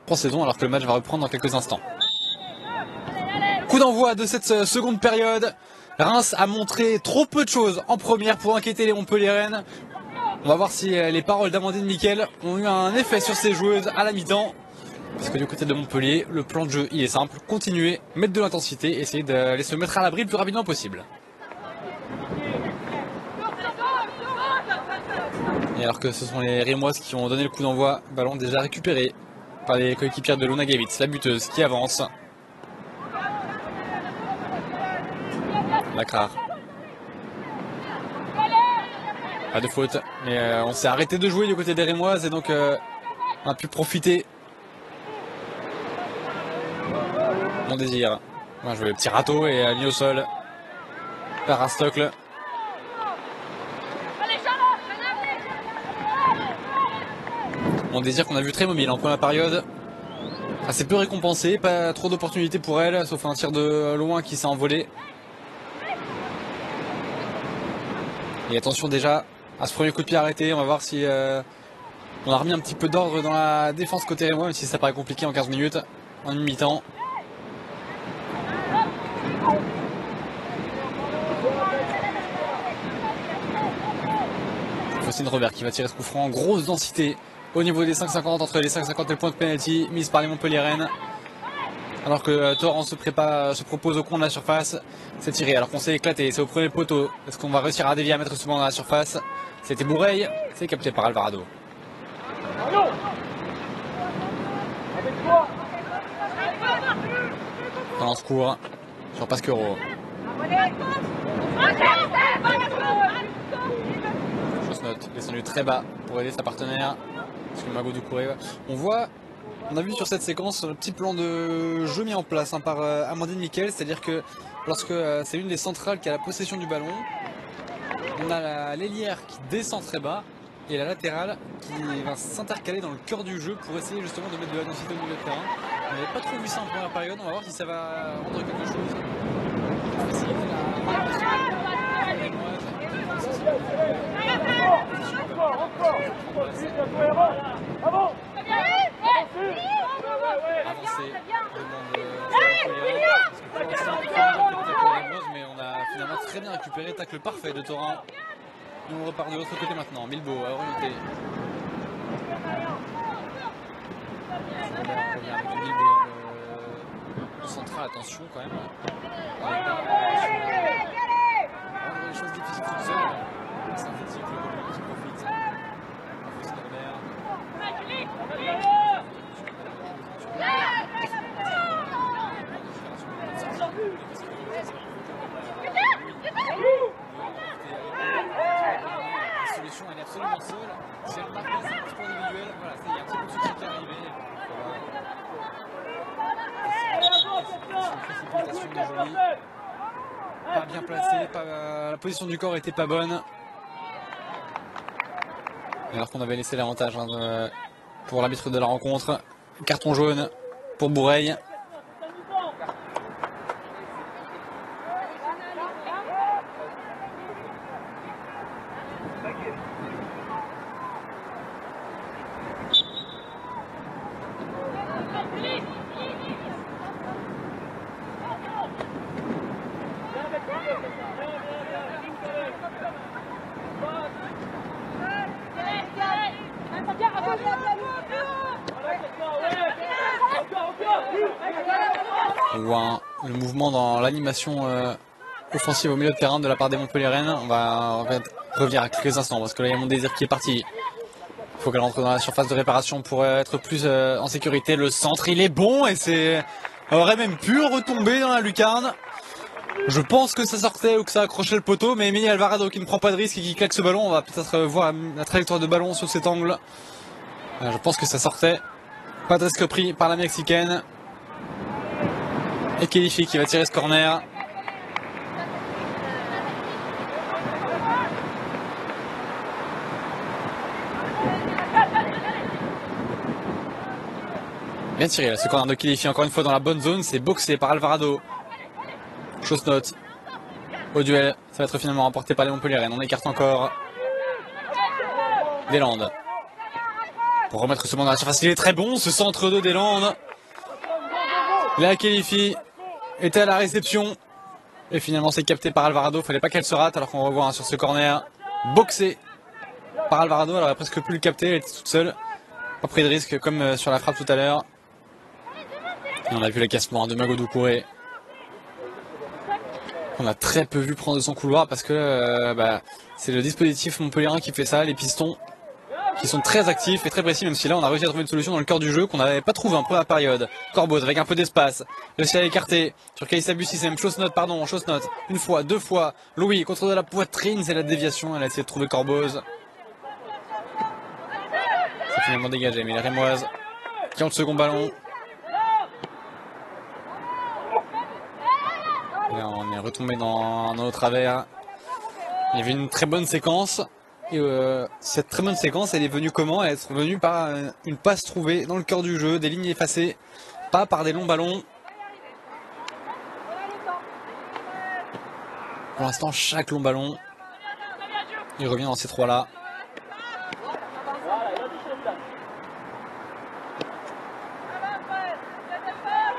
Pour saison alors que le match va reprendre dans quelques instants. Coup d'envoi de cette seconde période. Reims a montré trop peu de choses en première pour inquiéter les Montpelliéraines. On va voir si les paroles d'Amandine Miquel ont eu un effet sur ces joueuses à la mi-temps. Parce que du côté de Montpellier, le plan de jeu il est simple. Continuer, mettre de l'intensité, essayer de se mettre à l'abri le plus rapidement possible. Et alors que ce sont les Rémoises qui ont donné le coup d'envoi, ballon déjà récupéré par les coéquipières de Lunagevitz, la buteuse qui avance. Lacrar. Pas de faute, mais on s'est arrêté de jouer du côté des Rémoises et donc on a pu profiter. Mon désir. Moi, je veux le petit râteau et mis au sol par Rastocle. Mon désir qu'on a vu très mobile en première période. Assez peu récompensé, pas trop d'opportunités pour elle, sauf un tir de loin qui s'est envolé. Et attention déjà à ce premier coup de pied arrêté, on va voir si on a remis un petit peu d'ordre dans la défense côté Rémois, même si ça paraît compliqué en 15 minutes, en une mi-temps. Faustine Robert qui va tirer ce coup franc en grosse densité au niveau des 5,50 entre les 5,50 et le point de penalty mise par les Montpelliéraines. Alors que Torrent se propose au coin de la surface. C'est tiré alors qu'on s'est éclaté, c'est au premier poteau. Est-ce qu'on va réussir à dévier à mettre ce ballon dans la surface? C'était Bourreil, c'est capté par Alvarado. Relance court sur Pasquero. Chaussenotte descendu très bas pour aider sa partenaire. Parce que Mago Doucouré. On a vu sur cette séquence le petit plan de jeu mis en place par Amandine Miquel, c'est-à-dire que lorsque c'est une des centrales qui a la possession du ballon, on a l'ailière qui descend très bas et la latérale qui va s'intercaler dans le cœur du jeu pour essayer justement de mettre de la densité au milieu de terrain. On n'avait pas trop vu ça en première période, on va voir si ça va rendre quelque chose. Avancer, récupéré, tacle parfait de Thorin. Et on repart de l'autre côté maintenant. Milbo à orienter. On revient avec Milbo dans le central, attention quand même. Les choses difficiles toutes seules. Synthétique, le rebond qui profite. La solution elle est absolument seule. Si elle marque pas, c'est un sport individuel. Voilà, il y a un petit peu de soutien qui est arrivé. Précipitation de Joly. Pas bien placé, la position du corps était pas bonne. Alors qu'on avait laissé l'avantage pour l'arbitre de la rencontre. Carton jaune pour Boureille. On voit le mouvement dans l'animation offensive au milieu de terrain de la part des Montpelliéraines. On va revenir à quelques instants parce que là il y a Mon Désir qui est parti. Il faut qu'elle rentre dans la surface de réparation pour être plus en sécurité. Le centre il est bon et c'est aurait même pu retomber dans la lucarne. Je pense que ça sortait ou que ça accrochait le poteau, mais Emilie Alvarado qui ne prend pas de risque et qui claque ce ballon. On va peut-être voir la trajectoire de ballon sur cet angle. Je pense que ça sortait. Pas de risque pris par la Mexicaine. Et Kelifi qui va tirer ce corner. Bien tiré là, ce corner de Kelifi encore une fois dans la bonne zone. C'est boxé par Alvarado. Chausse-note au duel. Ça va être finalement remporté par les Montpelliéraines. On écarte encore Deslandes. Pour remettre ce ballon dans la surface, il est très bon ce centre de Deslandes. Là Kelifi était à la réception. Et finalement c'est capté par Alvarado. Fallait pas qu'elle se rate alors qu'on revoit sur ce corner. Boxé par Alvarado. Elle aurait presque pu le capter. Elle était toute seule. Pas pris de risque comme sur la frappe tout à l'heure. Et on a vu le cassement de Mago Doucouré. On a très peu vu prendre de son couloir parce que c'est le dispositif montpelliérain qui fait ça, les pistons qui sont très actifs et très précis, même si là on a réussi à trouver une solution dans le cœur du jeu qu'on n'avait pas trouvé en première période. Corboz avec un peu d'espace, réussi à écarter sur Kaïssa Bussissem, Chausse-note, une fois, deux fois, Louis, contre de la poitrine, c'est la déviation, elle a essayé de trouver Corboz. C'est finalement dégagé, mais les Rémoises qui ont le second ballon. Là, on est retombé dans nos travers. Il y avait une très bonne séquence. Et cette très bonne séquence, elle est venue comment? Elle est venue par une passe trouvée dans le cœur du jeu, des lignes effacées, pas par des longs ballons. Pour l'instant, chaque long ballon, il revient dans ces trois-là.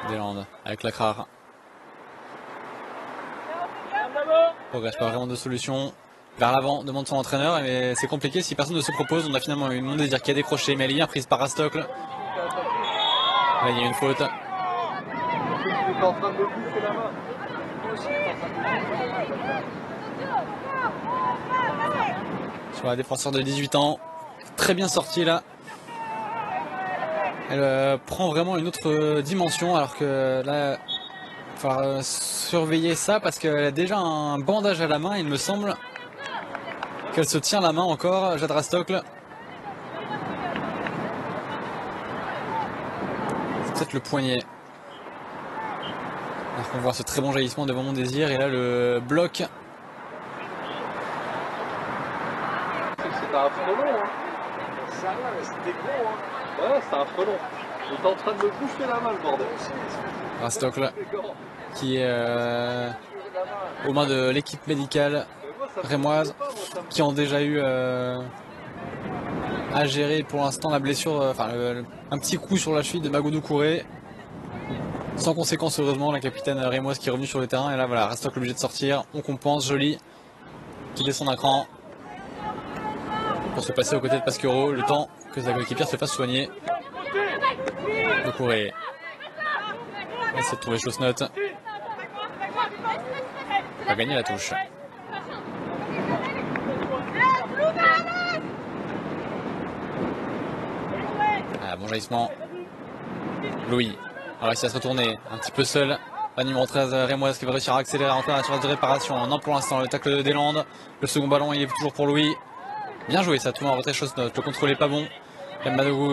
Deslandes avec Lacrare. Progresse pas vraiment de solution. Vers l'avant, demande son entraîneur, mais c'est compliqué si personne ne se propose. On a finalement eu Mon Désir qui a décroché, mais elle est bien prise par Rastocle. Là, il y a une faute. Sur la défenseur de 18 ans. Très bien sortie là. Elle prend vraiment une autre dimension, alors que là, il va falloir surveiller ça parce qu'elle a déjà un bandage à la main, il me semble. Qu'elle se tient la main encore, Jade Rastocle. C'est peut-être le poignet. Alors qu'on voit ce très bon jaillissement devant Mon Désir. Et là le bloc. C'était un frelon, hein. Ça va, c'était gros, hein. Ouais, c'était un frelon. J'étais en train de me bouffer la main, le bordel. Rastocle qui est aux mains de l'équipe médicale rémoise, qui ont déjà eu à gérer pour l'instant la blessure, un petit coup sur la cheville de Mago Doucouré. Sans conséquence, heureusement, la capitaine rémoise qui est revenue sur le terrain. Et là, voilà, Rastock obligé de sortir. On compense, joli. Qui descend d'un cran. Pour se passer aux côtés de Pasquero, le temps que sa coéquipière se fasse soigner. De courir. Essaie de trouver Chaussenotte. Va gagner la touche. Ah, bon jaillissement. Louis a réussi à se retourner un petit peu seul. La numéro 13 rémoise qui va réussir à accélérer en la surface de réparation. Non, pour l'instant, le tacle des Landes. Le second ballon, il est toujours pour Louis. Bien joué, ça tourne en retrait Chaussenotte. Le contrôle est pas bon.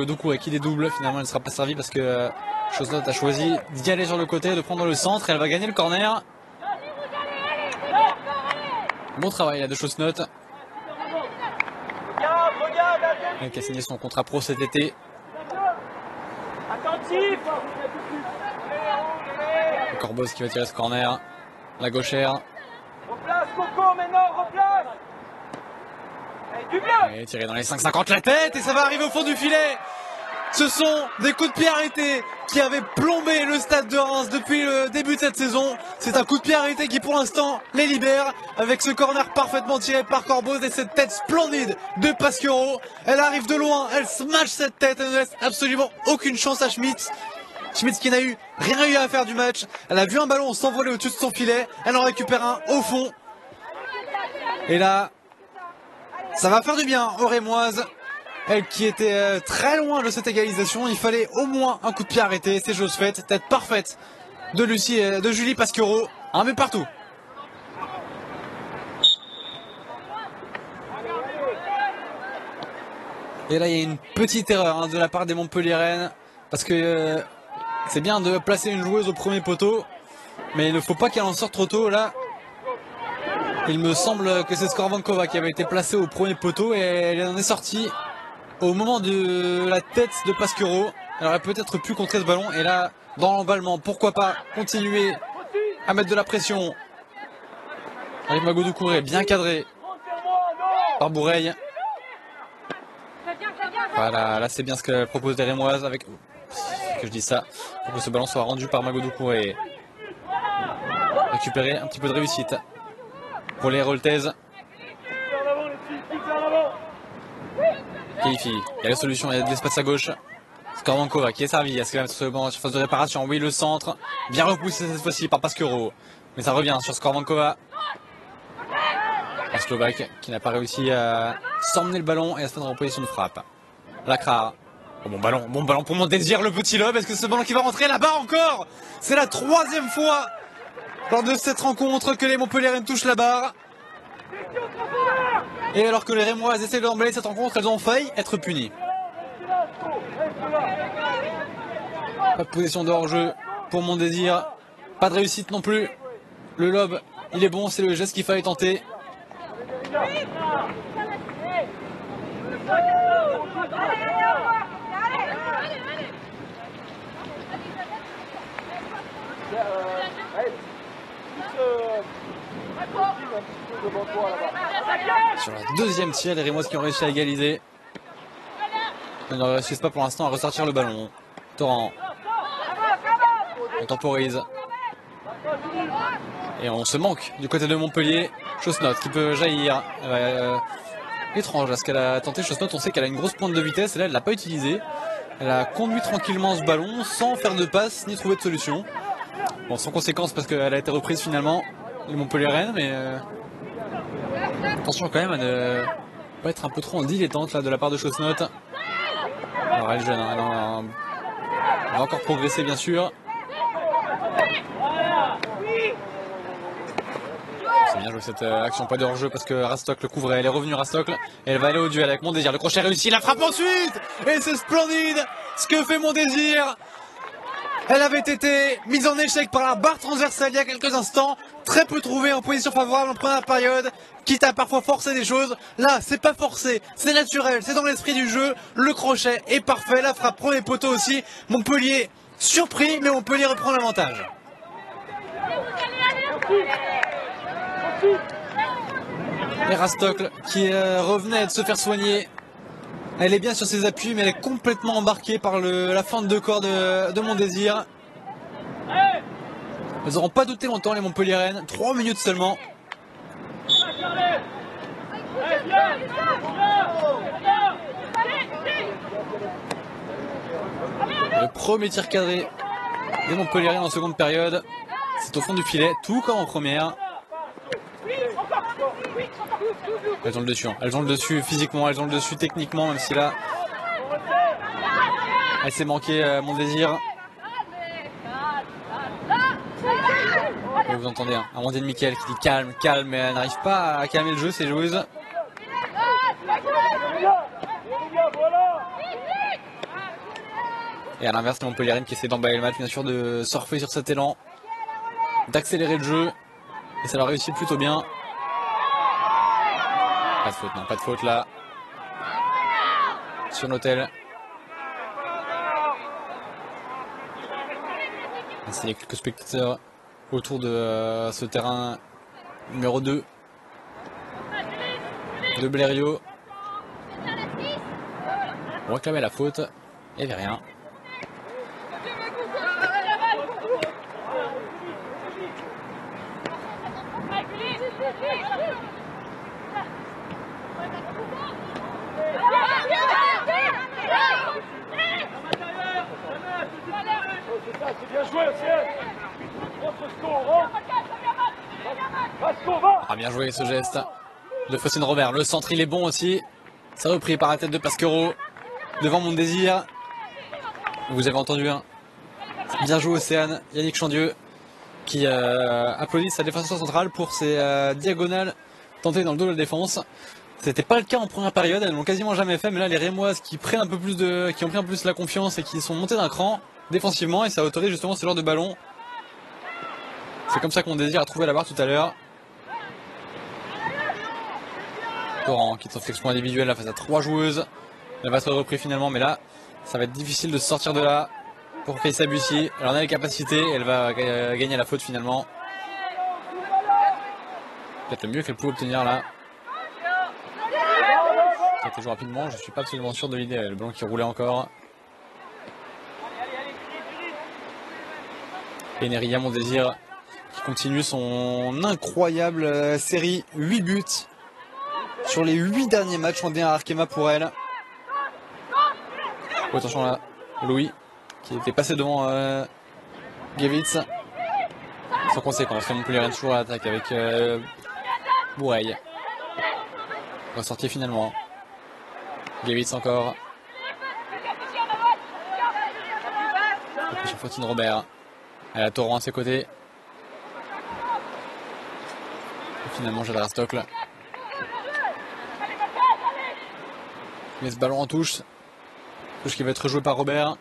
Doucouré qui dédouble. Finalement, elle ne sera pas servie parce que Chaussenotte a choisi d'y aller sur le côté, de prendre le centre. Et elle va gagner le corner. Bon travail là de Chaussenotte. Elle qui a signé son contrat pro cet été. Attentif. Corbos qui va tirer ce corner. La gauchère. Replace Coco maintenant, replace. Allez, du bleu. Et tiré dans les 5,50 la tête et ça va arriver au fond du filet. Ce sont des coups de pied arrêtés qui avaient plombé le stade de Reims depuis le début de cette saison. C'est un coup de pied arrêté qui pour l'instant les libère avec ce corner parfaitement tiré par Corbos et cette tête splendide de Pasquero. Elle arrive de loin, elle smash cette tête, elle ne laisse absolument aucune chance à Schmitz. Schmitz qui n'a eu rien eu à faire du match. Elle a vu un ballon s'envoler au-dessus de son filet. Elle en récupère un au fond. Et là, ça va faire du bien aux Rémoises. Elle qui était très loin de cette égalisation. Il fallait au moins un coup de pied arrêté. C'est chose faite. Tête parfaite de Julie Pasquero. Un but partout. Et là, il y a une petite erreur de la part des Montpelliéraines. Parce que c'est bien de placer une joueuse au premier poteau. Mais il ne faut pas qu'elle en sorte trop tôt. Là, il me semble que c'est Skorvankova qui avait été placée au premier poteau. Et elle en est sortie au moment de la tête de Pasquero. Elle aurait peut-être pu contrer ce ballon. Et là, dans l'emballement, pourquoi pas continuer à mettre de la pression. Avec Mago Doucouré, bien cadré par Boureille. Voilà, là c'est bien ce que propose les Rémoises avec... que je dis ça, pour que ce ballon soit rendu par Mago Doucouré. Récupérer un petit peu de réussite pour les Roltaises. Keifi, il y a la solution, il y a de l'espace à gauche. Skorvankova qui est servi, est-ce qu'il va mettre ce ballon sur phase de réparation? Oui, le centre, bien repoussé cette fois-ci par Pasquero. Mais ça revient sur Skorvankova. La Slovaque qui n'a pas réussi à s'emmener le ballon et à se mettre en position de frappe. Lacrar. Oh, bon ballon pour mon désir, le petit lob. Est-ce que ce ballon qui va rentrer là-bas encore? C'est la 3e fois lors de cette rencontre que les Montpelliéraines touchent la barre. Et alors que les Rémoises essaient d'emballer cette rencontre, elles ont failli être punies. Pas de position de hors-jeu pour mon désir. Pas de réussite non plus. Le lob, il est bon, c'est le geste qu'il fallait tenter. Sur la 2e tir, les Rémoises qui ont réussi à égaliser. Ils ne réussissent pas pour l'instant à ressortir le ballon. Torrent. On temporise. Et on se manque du côté de Montpellier. Chaussenotte qui peut jaillir. Étrange à ce qu'elle a tenté. Chaussenotte, on sait qu'elle a une grosse pointe de vitesse et là elle ne l'a pas utilisée. Elle a conduit tranquillement ce ballon sans faire de passe ni trouver de solution. Bon, sans conséquence parce qu'elle a été reprise finalement, les Montpelliéraines, mais attention quand même à ne pas être un peu trop en dilettante là de la part de Chaussenotte. Alors elle est jeune, hein, elle va encore progresser bien sûr. C'est bien joué cette action, pas de hors-jeu parce que Rastock le couvrait. Elle est revenue Rastock et elle va aller au duel avec Mondésir. Le crochet réussi, la frappe ensuite. Et c'est splendide ce que fait Mondésir. Elle avait été mise en échec par la barre transversale il y a quelques instants. Très peu trouvée en position favorable en première période. Quitte à parfois forcer des choses. Là, c'est pas forcé, c'est naturel, c'est dans l'esprit du jeu. Le crochet est parfait, la frappe premier poteau aussi. Montpellier surpris, mais Montpellier reprend l'avantage. Et Rastock qui revenait de se faire soigner. Elle est bien sur ses appuis, mais elle est complètement embarquée par la fente de corps de Mondésir. Ils n'auront pas douté longtemps les Montpelliéraines, 3 minutes seulement. Le premier tir cadré des Montpelliéraines en seconde période. C'est au fond du filet, tout comme en première. Elles ont le dessus, hein. Elles ont le dessus physiquement, elles ont le dessus techniquement, même si là, elle s'est manqué mon désir. Et vous entendez, hein, Amandine Miquel qui dit calme, calme, mais elle n'arrive pas à calmer le jeu, ces joueuses. Et à l'inverse, les Montpelliéraines qui essaient d'emballer le match, bien sûr, de surfer sur cet élan, d'accélérer le jeu. Et ça leur réussit plutôt bien. Pas de faute, non, pas de faute là. Sur l'hôtel. Il y a quelques spectateurs autour de ce terrain numéro 2 de Blériot. On réclamait la faute. Il n'y avait rien. C'est bien joué, Ciel. Ah, bien joué ce geste de Faustine Robert. Le centre il est bon aussi. C'est repris par la tête de Pasquero devant Mon Désir. Vous avez entendu, hein. Bien joué Océane, Yannick Chandieu qui applaudit sa défenseur centrale pour ses diagonales tentées dans le dos de la défense. C'était pas le cas en première période, elles l'ont quasiment jamais fait, mais là les Rémoises qui prennent un peu plus qui ont pris un peu plus la confiance et qui sont montées d'un cran défensivement, et ça autorise justement ce genre de ballon. C'est comme ça qu'on désire à trouver la barre tout à l'heure. Torrent qui tente l'exploit individuel là face à 3 joueuses. Elle va se repris finalement, mais là ça va être difficile de sortir de là pour Faïssa Bussy. Elle en a les capacités, elle va gagner la faute finalement. Peut-être le mieux qu'elle pouvait obtenir là. Ça a été joué rapidement, je suis pas absolument sûr de l'idée. Le ballon qui roulait encore. Et Neria Mon Désir qui continue son incroyable série, 8 buts sur les 8 derniers matchs en D1 Arkema pour elle. Oh, attention là, Louis qui était passé devant Gevitz. Sans conséquence, les Montpelliéraines toujours à l'attaque avec Boureille. Ressorti finalement. Gevitz encore. Sur Faustine Robert. Elle a Torrent à ses côtés. Et finalement, Jadra Stockle. Mais ce ballon en touche. Touche qui va être joué par Robert.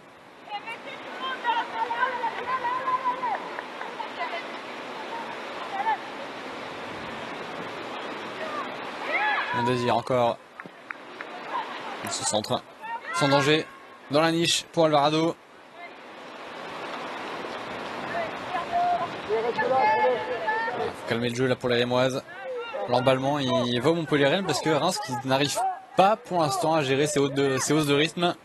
Mon Désir encore. Il se centre. Sans danger. Dans la niche pour Alvarado. Faut calmer le jeu là pour les Rémoises. L'emballement il va au Montpelliéraines parce que Reims qui n'arrive pas pour l'instant à gérer ses hausses de rythme.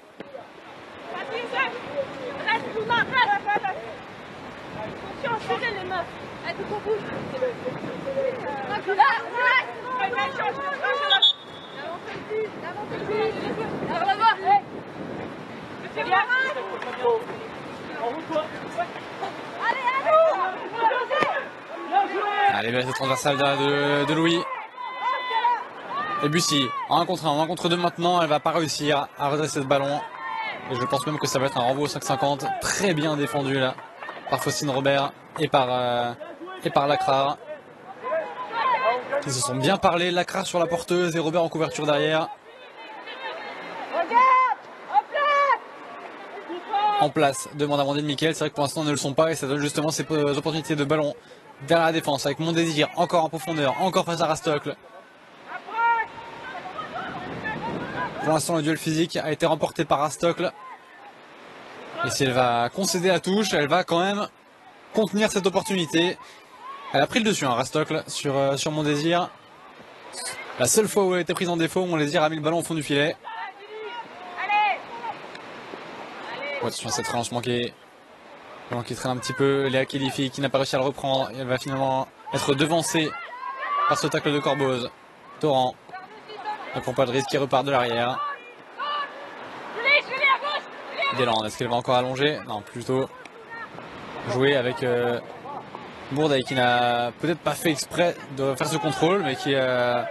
Allez, belle transversale de Louis. Et Bussy, en 1 contre 1, en 1 contre 2 maintenant, elle va pas réussir à redresser ce ballon. Et je pense même que ça va être un renvoi au 5,50. Très bien défendu là, par Faustine Robert et par Lacrar. Ils se sont bien parlé, Lacrar sur la porteuse et Robert en couverture derrière. En place, demande Amandine Miquel. C'est vrai que pour l'instant, ils ne le sont pas et ça donne justement ces opportunités de ballon derrière la défense avec Mon Désir, encore en profondeur, encore face à Rastocle. Pour l'instant, le duel physique a été remporté par Rastocle. Et si elle va concéder la touche, elle va quand même contenir cette opportunité. Elle a pris le dessus, hein, Rastocle, sur Mon Désir. La seule fois où elle a été prise en défaut, Mon Désir a mis le ballon au fond du filet. Oh, attention à cette relance manquée. Donc il traîne un petit peu. Léa Khelifi qui n'a pas réussi à le reprendre. Elle va finalement être devancée par ce tacle de Corboz. Torrent. Ne prend pas de risque, qui repart de l'arrière. Deslandes, est-ce qu'elle va encore allonger? Non, plutôt jouer avec Bourdet qui n'a peut-être pas fait exprès de faire ce contrôle, mais qui a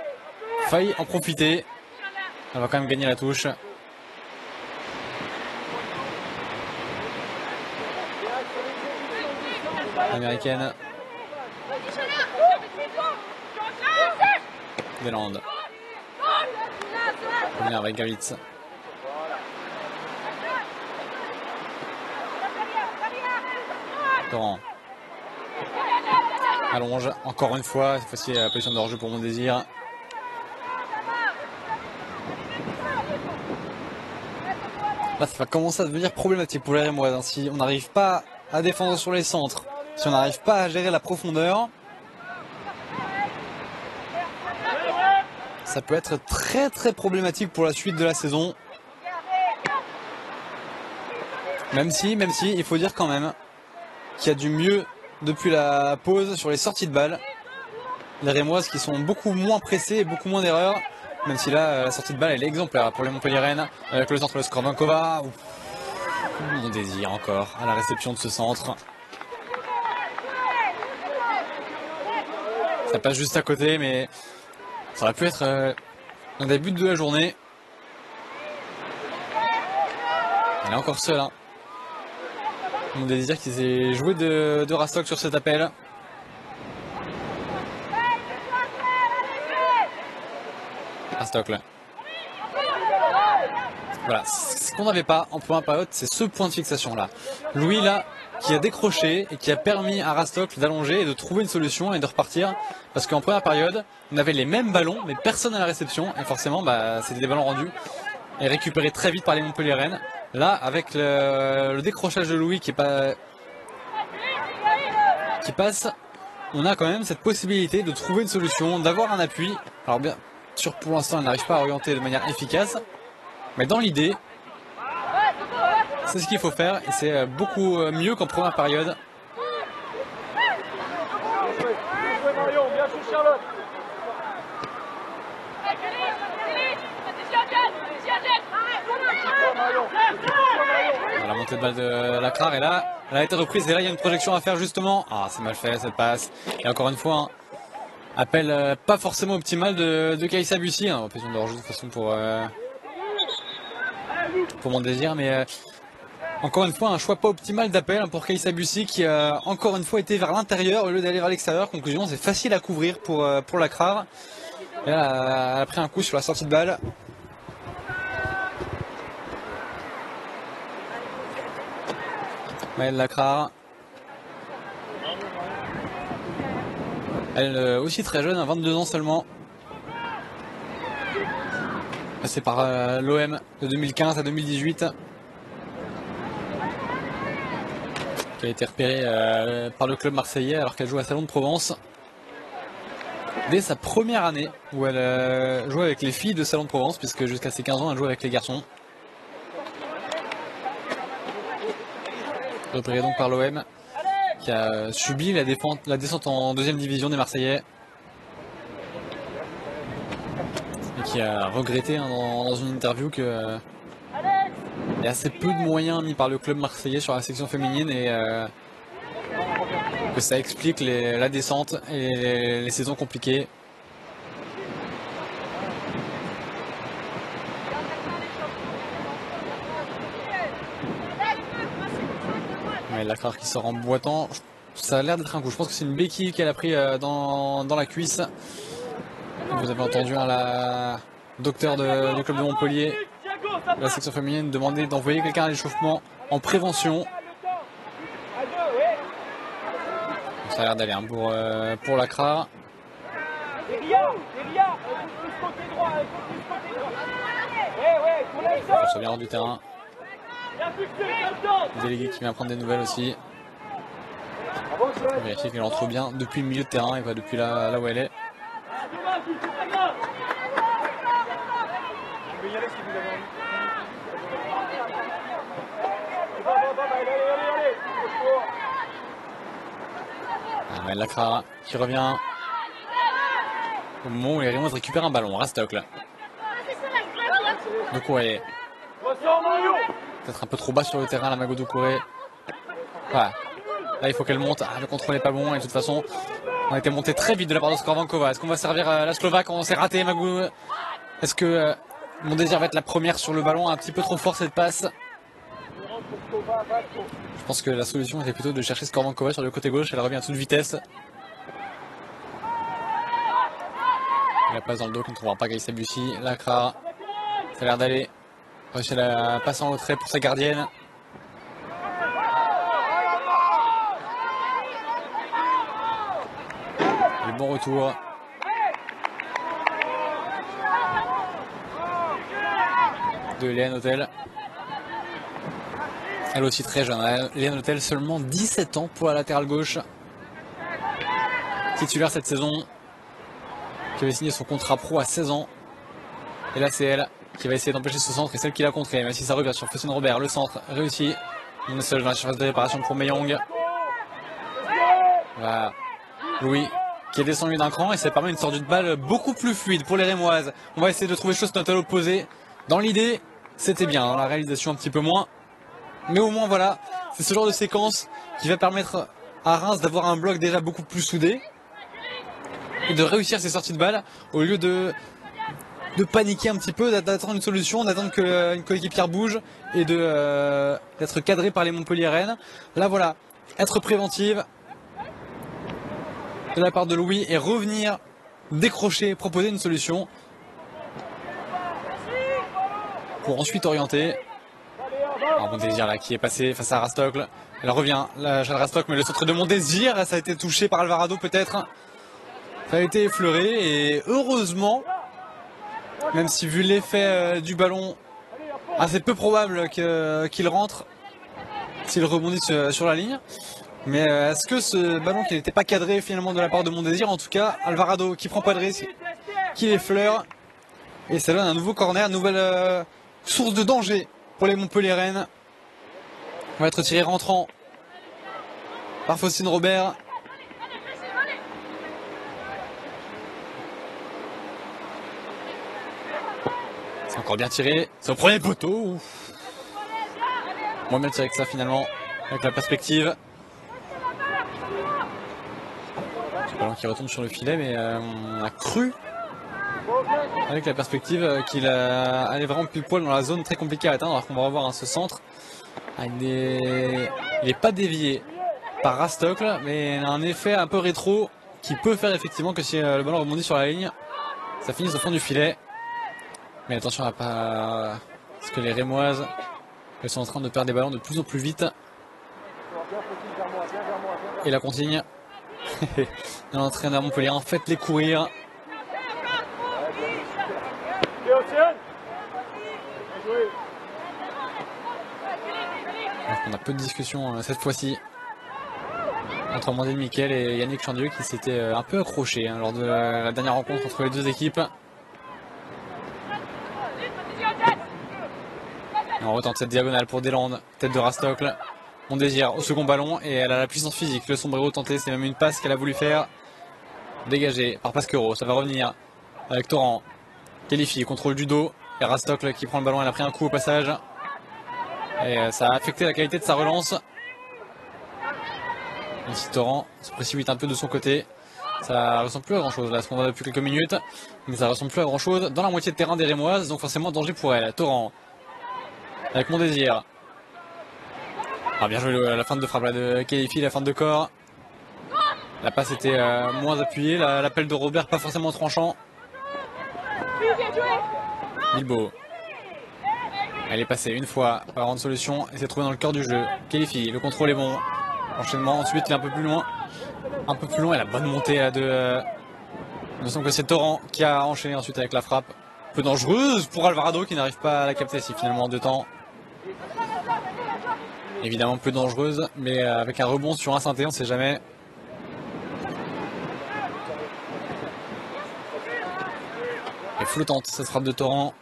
failli en profiter. Elle va quand même gagner la touche. Américaine. Deslandes. Bien avec Gavitz. Torrent. Allonge encore une fois, cette fois-ci la position de hors-jeu pour Mon Désir. Là ça va commencer à devenir problématique pour les Rémoises, hein. Si on n'arrive pas à défendre sur les centres, si on n'arrive pas à gérer la profondeur, ça peut être très très problématique pour la suite de la saison. Même si il faut dire quand même qu'il y a du mieux depuis la pause sur les sorties de balles. Les Rémoises qui sont beaucoup moins pressées et beaucoup moins d'erreurs. Même si là, la sortie de balle, elle est exemplaire pour les Montpelliéraines. Avec le centre de Skorbankova. Mon Désir encore à la réception de ce centre. Ça passe juste à côté, mais ça aurait pu être un des buts de la journée. Elle est encore seule, hein. Mon Désir qui s'est joué de Rastock sur cet appel. Rastock là. Voilà, ce qu'on n'avait pas en première période, c'est ce point de fixation là. Louis là, qui a décroché et qui a permis à Rastock d'allonger et de trouver une solution et de repartir. Parce qu'en première période, on avait les mêmes ballons, mais personne à la réception. Et forcément, c'était des ballons rendus et récupérés très vite par les Montpelliéraines. Là, avec le décrochage de Louis qui passe, on a quand même cette possibilité de trouver une solution, d'avoir un appui. Alors bien sûr, pour l'instant, elle n'arrive pas à orienter de manière efficace. Mais dans l'idée, c'est ce qu'il faut faire et c'est beaucoup mieux qu'en première période. La montée de balle de Lacrar et là, elle a été reprise et là il y a une projection à faire justement. Ah, c'est mal fait cette passe. Et encore une fois, appel pas forcément optimal de Kaïssa Bussy. On va peut-être de hors-jeu de toute façon pour Mon Désir, mais encore une fois un choix pas optimal d'appel pour Kaïssa Bussy qui a encore une fois été vers l'intérieur au lieu d'aller vers l'extérieur. Conclusion, c'est facile à couvrir pour Lacrar. Et là, elle a pris un coup sur la sortie de balle. Maëlle Lacrar. Elle aussi très jeune, à 22 ans seulement. Passée par l'OM de 2015 à 2018. Qui a été repérée par le club marseillais alors qu'elle joue à Salon de Provence. Dès sa première année où elle jouait avec les filles de Salon de Provence, puisque jusqu'à ses 15 ans elle jouait avec les garçons. Repéré donc par l'OM qui a subi la descente en deuxième division des Marseillais et qui a regretté dans une interview que il y a assez peu de moyens mis par le club marseillais sur la section féminine et que ça explique la descente et les saisons compliquées. Lacrar qui sort en boitant, ça a l'air d'être un coup. Je pense que c'est une béquille qu'elle a pris dans la cuisse. Vous avez entendu la docteur du club de Montpellier, de la section féminine, demander d'envoyer quelqu'un à l'échauffement en prévention. Ça a l'air d'aller pour Lacrar. Ça vient hors du terrain. Le délégué qui vient prendre des nouvelles aussi. On va vérifier qu'elle entre bien depuis le milieu de terrain et pas depuis là où elle est. Ouais, Lacra qui revient au moment où les Rémois récupèrent un ballon. Rastock là. Doucouré. Peut-être un peu trop bas sur le terrain la Mago Doucouré. Voilà. Là il faut qu'elle monte. Ah, le contrôle n'est pas bon et de toute façon on a été monté très vite de la part de Skorvankova. Est-ce qu'on va servir la Slovaque? On s'est raté Magou. Est-ce que Mon Désir va être la première sur le ballon? Un petit peu trop fort cette passe. Je pense que la solution était plutôt de chercher Skorvankova sur le côté gauche. Elle revient à toute vitesse. La passe dans le dos qui ne trouvera pas Gaïssa Bussi. Lacra. Ça a l'air d'aller. Réussit la passe en retrait pour sa gardienne. Et bon retour. De Léane Hôtel. Elle aussi très jeune. Léane Hôtel seulement 17 ans pour la latérale gauche. Titulaire cette saison. Qui avait signé son contrat pro à 16 ans. Et là c'est elle qui va essayer d'empêcher ce centre et celle qui l'a contré. Même si ça revient sur Faustine Robert. Le centre réussi. On est seul dans la surface de réparation pour Meyong. Voilà. Louis qui est descendu d'un cran et ça permet une sortie de balle beaucoup plus fluide pour les Rémoises. On va essayer de trouver chose notre à l'opposé. Dans l'idée, c'était bien. Dans la réalisation, un petit peu moins. Mais au moins, voilà. C'est ce genre de séquence qui va permettre à Reims d'avoir un bloc déjà beaucoup plus soudé. Et de réussir ses sorties de balle au lieu de paniquer un petit peu, d'attendre une solution, d'attendre qu'une coéquipière bouge et d'être cadré par les Montpelliéraines. Là, voilà. Être préventive de la part de Louis et revenir décrocher, proposer une solution pour ensuite orienter. Alors Mon Désir là qui est passé face à Rastock. Elle revient, la Jade Rastock, mais le centre de Mon Désir, ça a été touché par Alvarado peut-être. Ça a été effleuré et heureusement, même si vu l'effet du ballon, assez peu probable qu'il rentre s'il rebondit sur la ligne. Mais est-ce que ce ballon qui n'était pas cadré finalement de la part de Mon Désir, en tout cas Alvarado qui prend pas de risque, qui l'effleure et ça donne un nouveau corner, nouvelle source de danger pour les Montpelliéraines. On va être tiré rentrant par Faustine Robert. C'est encore bien tiré, c'est au premier poteau. Moins bien tiré que ça finalement, avec la perspective. Le ballon qui retombe sur le filet, mais on a cru, avec la perspective, qu'il allait vraiment pile poil dans la zone très compliquée à atteindre, alors qu'on va revoir ce centre. Il n'est pas dévié par Rastock, mais il a un effet un peu rétro qui peut faire effectivement que si le ballon rebondit sur la ligne, ça finisse au fond du filet. Mais attention à pas... Parce que les Rémoises, elles sont en train de perdre des ballons de plus en plus vite. Et la consigne. L'entraîneur Montpellier, faites-les courir. On a peu de discussion cette fois-ci entre Amandine Miquel et Yannick Chandieu qui s'étaient un peu accrochés lors de la dernière rencontre entre les deux équipes. Et on retente cette diagonale pour Deslandes, tête de Rastock. Mon Désir au second ballon et elle a la puissance physique. Le sombrero tenté, c'est même une passe qu'elle a voulu faire. Dégagée par Pasquero, ça va revenir avec Torrent. Qualifie, contrôle du dos. Et Rastock qui prend le ballon, elle a pris un coup au passage. Et ça a affecté la qualité de sa relance. Ici Torrent se précipite un peu de son côté. Ça ressemble plus à grand chose là, ce qu'on voit depuis quelques minutes. Mais ça ressemble plus à grand chose dans la moitié de terrain des Rémoises. Donc forcément danger pour elle. Torrent avec Mon Désir. Ah, bien joué la feinte de frappe là, de Qualifi, la feinte de corps. La passe était moins appuyée. L'appel de Robert pas forcément tranchant. Bilbo. Elle est passée une fois par rendre solution et s'est trouvée dans le cœur du jeu. Qualifi, le contrôle est bon. Enchaînement ensuite, il est un peu plus loin. Un peu plus loin et la bonne montée là, de... Il me semble que c'est Torrent qui a enchaîné ensuite avec la frappe. Peu dangereuse pour Alvarado qui n'arrive pas à la capter si finalement en deux temps. Évidemment peu dangereuse, mais avec un rebond sur un synthé, on ne sait jamais. Et flottante, cette frappe de Torrent.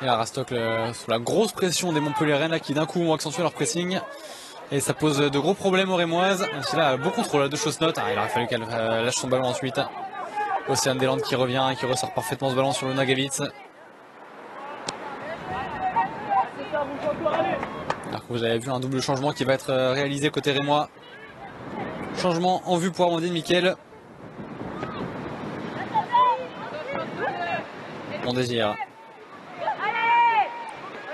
Et là, Rastock, sous la grosse pression des Montpelliéraines, qui d'un coup ont accentué leur pressing. Et ça pose de gros problèmes aux Rémoises. C'est là, beau contrôle de Chaussenotte. Il aurait fallu qu'elle lâche son ballon ensuite. Océane Deslandes qui revient et qui ressort parfaitement ce ballon sur le Nagavitz. Alors que vous avez vu un double changement qui va être réalisé côté Rémois. Changement en vue pour Amandine Miquel. Bon désir.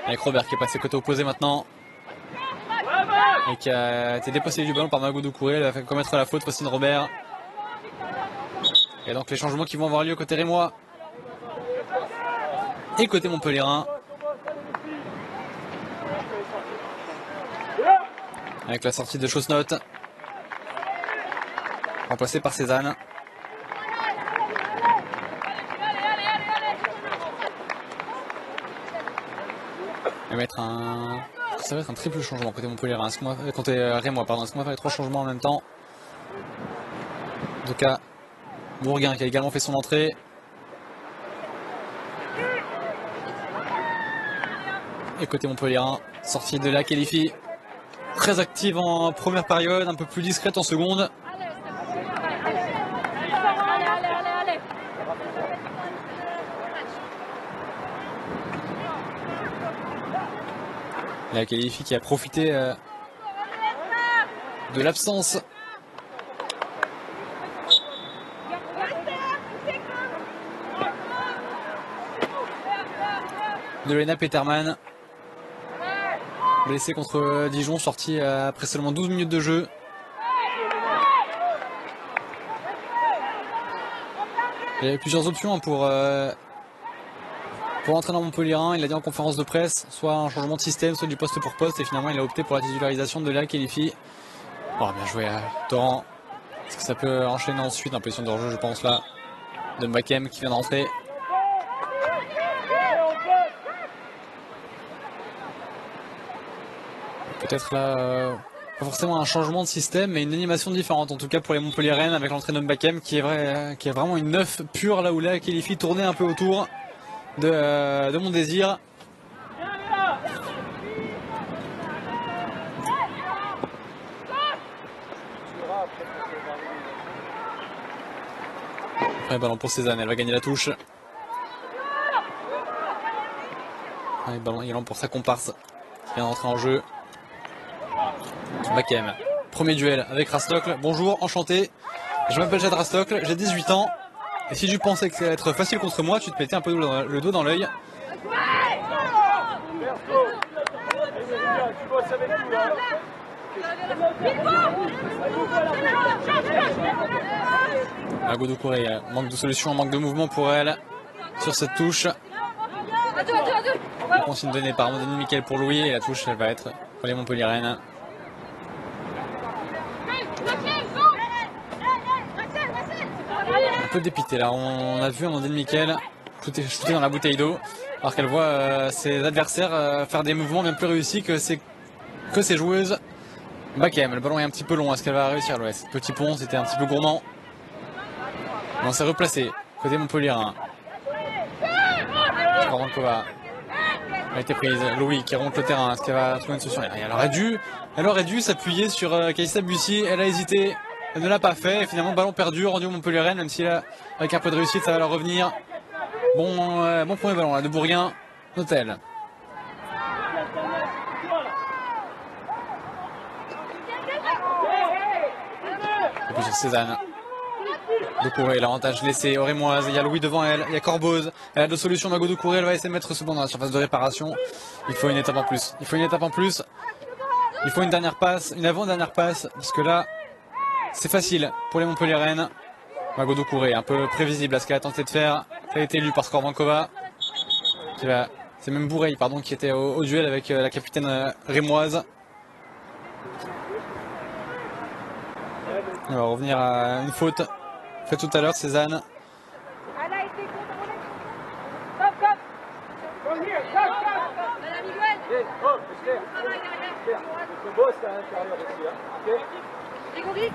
Avec Robert qui est passé côté opposé maintenant. Et qui a été dépossédé du ballon par Mago Doucouré. Elle a fait commettre la faute Faustine Robert. Et donc les changements qui vont avoir lieu côté Rémois. Et côté Montpellierin. Avec la sortie de Chaussenotte. Remplacé par Cézanne. Et mettre un... Ça va être un triple changement côté Montpellierin. Côté Rémois, pardon. Est-ce qu'on va faire les 3 changements en même temps? En tout cas, Bourguin qui a également fait son entrée. Et côté Montpellierin, sortie de la qualifie. Très active en première période, un peu plus discrète en seconde. La qualifie qui a profité de l'absence de Lena Peterman, blessée contre Dijon, sortie après seulement 12 minutes de jeu. Il y avait plusieurs options pour entrer dans Montpellierin. Il a dit en conférence de presse, soit un changement de système, soit du poste pour poste, et finalement il a opté pour la titularisation de Léa Kelifi. Oh, bien joué à Torrent. Est-ce que ça peut enchaîner ensuite en position de hors-jeu, je pense là, de Mbakem qui vient d'entrer. Peut-être là, pas forcément un changement de système, mais une animation différente, en tout cas pour les Montpelliéraines, avec l'entrée de Mbakem qui est vraiment une neuf pure, là où Léa Kelifi tournait un peu autour de mon désir. Ouais, ballon pour Cézanne, elle va gagner la touche. Ouais, ballon également pour sa comparse qui vient d'entrer en jeu. Mbakem, premier duel avec Rastocle. Bonjour, enchanté. Je m'appelle Jade Rastocle, j'ai 18 ans. Et si tu pensais que ça allait être facile contre moi, tu te mettais un peu le dos dans l'œil. Mago Doucouré, manque de solution, manque de mouvement pour elle sur cette touche. Consigne donnée par Amandine Miquel pour Louis et la touche elle va être pour les Montpelliéraines. Un peu dépité là, on a vu Amandine Miquel shooter dans la bouteille d'eau alors qu'elle voit ses adversaires faire des mouvements bien plus réussis que ses joueuses. Mbakem, le ballon est un petit peu long, est-ce qu'elle va réussir? Ouais, ce petit pont c'était un petit peu gourmand. On s'est replacé côté Montpellierin. Korvankova a été prise. Louis qui remonte le terrain. Est-ce qu'elle va trouver une solution? Elle aurait dû s'appuyer sur Kaïssa Bussy. Elle a hésité. Elle ne l'a pas fait. Et finalement, ballon perdu, rendu au Montpelliéraine. Même si là, avec un peu de réussite, ça va leur revenir. Bon premier ballon là, de Bourguin. Notel. Et puis sur Cézanne. Doucouré, l'avantage laissé aux Rémoises, il y a Louis devant elle, il y a Corboz, elle a deux solutions, Mago Doucouré, elle va essayer de mettre ce ballon dans la surface de réparation. Il faut une étape en plus, il faut une dernière passe, une avant-dernière passe, parce que là, c'est facile pour les Montpelliéraines. Mago Doucouré, un peu prévisible à ce qu'elle a tenté de faire, ça a été lu par Korvankova. C'est même Bourreil, pardon, qui était au duel avec la capitaine rémoise. On va revenir à une faute. Fait tout à l'heure, Cézanne.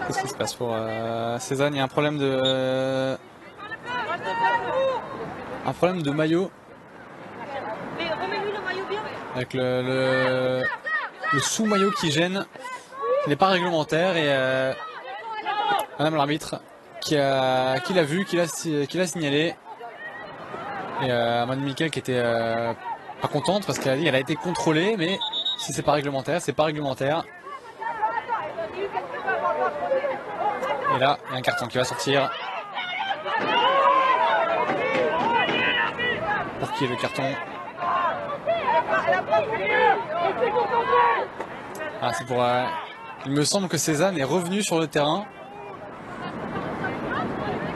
Qu'est-ce qui se passe pour Cézanne? Il y a un problème de maillot. Avec le sous-maillot qui gêne. qui n'est pas réglementaire et madame l'arbitre qui l'a vu, qui l'a signalé. Et madame Mickaël qui était pas contente parce qu'elle a dit qu'elle a été contrôlée, mais si c'est pas réglementaire, c'est pas réglementaire. Et là, il y a un carton qui va sortir. Pour qui est le carton? Ah, c'est pour... il me semble que Cézanne est revenu sur le terrain.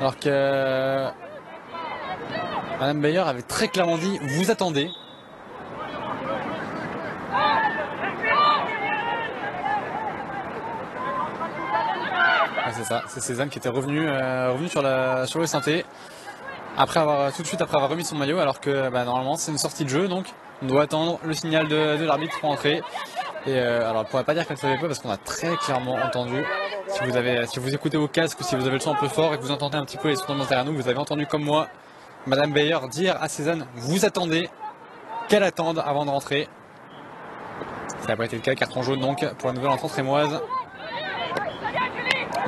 Alors que... Madame Bayer avait très clairement dit « Vous attendez ». Ah, c'est ça, c'est Cézanne qui était revenu sur le synthé. Tout de suite après avoir remis son maillot, alors que normalement c'est une sortie de jeu, donc on doit attendre le signal de l'arbitre pour entrer. Et alors on ne pourrait pas dire qu'elle ne savait pas parce qu'on a très clairement entendu. Si vous écoutez au casque ou si vous avez le son un peu fort et que vous entendez un petit peu les sons derrière nous, vous avez entendu comme moi Madame Bayer dire à Cézanne vous attendez, qu'elle attende avant de rentrer. Ça n'a pas été le cas, carton jaune donc pour la nouvelle entrante rémoise.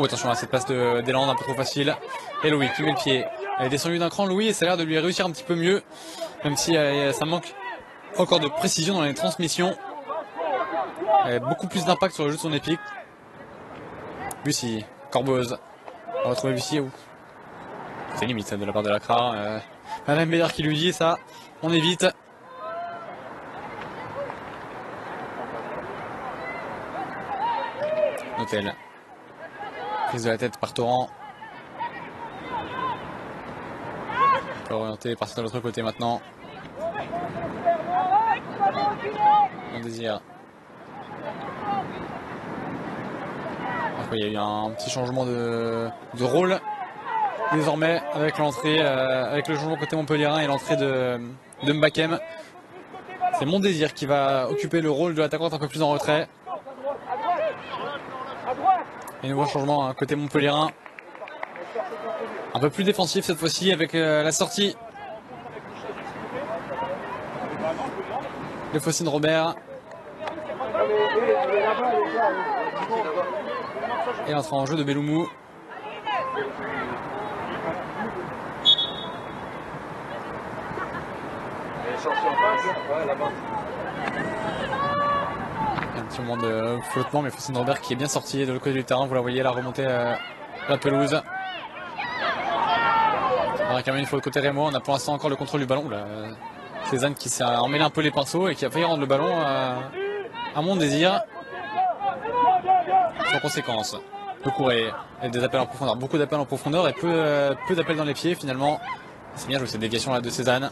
Oh, attention à cette passe d'Eland un peu trop facile. Et Louis qui met le pied. Elle est descendue d'un cran Louis et ça a l'air de lui réussir un petit peu mieux. Même si ça manque encore de précision dans les transmissions. Elle a beaucoup plus d'impact sur le jeu de son épique. Lucie, Corbeuse. On va retrouver Lucie où c'est limite de la part de Lacra. Madame Bayer qui lui dit ça. On évite. Hôtel. Prise de la tête par Torrent. On peut orienter, partir de l'autre côté maintenant. On désire. Il y a eu un petit changement de rôle. Désormais, avec l'entrée, avec le changement côté Montpellierin et l'entrée de Mbakem. C'est Mon Désir qui va occuper le rôle de l'attaquante un peu plus en retrait. Et nouveau changement côté Montpellierin. Un peu plus défensif cette fois-ci avec la sortie de Faucine Robert. Et l'entrée en jeu de Belloumou. Un petit moment de flottement, mais Faucine Robert qui est bien sorti de l'autre côté du terrain. Vous la voyez là remonter la pelouse. On a quand même une faute côté Rémo. On a pour l'instant encore le contrôle du ballon. Cézanne qui s'est emmêlé un peu les pinceaux et qui a failli rendre le ballon à Mon Désir. Sans conséquence. Des appels en profondeur, beaucoup d'appels en profondeur et peu d'appels dans les pieds finalement. C'est bien joué cette déviation là de Cézanne.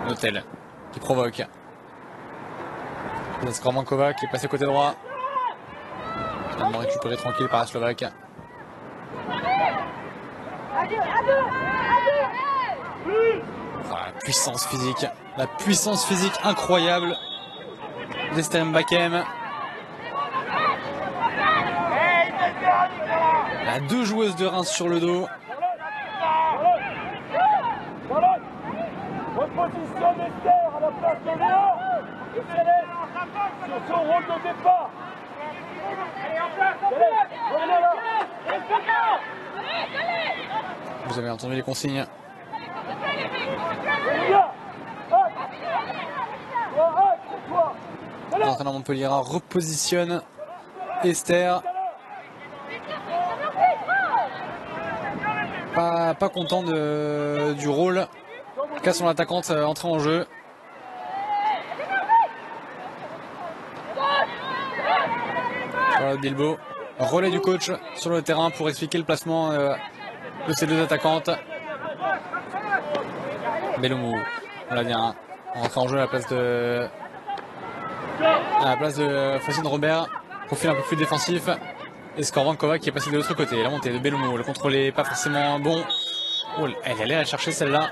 Hôtel qui provoque. Skormankova qui est passé côté droit. Finalement récupéré tranquille par la Slovaque. La puissance physique incroyable d'Esther Mbakem. Elle a deux joueuses de Reims sur le dos. Repositionne Esther à la place de Léa et Céleste sur son rôle de départ. Vous avez entendu les consignes. L'entraîneur Montpellierin repositionne Esther. Pas content du rôle qu'a son attaquante entrée en jeu. Charlotte Bilbao, relais du coach sur le terrain pour expliquer le placement de ces deux attaquantes. Belloumou, on l'a bien, on rentre en jeu à la place de Faucine Robert, profil un peu plus défensif. Et Skorvankova qui est passé de l'autre côté. La montée de Belloumou, le contrôle n'est pas forcément bon. Oh, elle allait la chercher celle-là.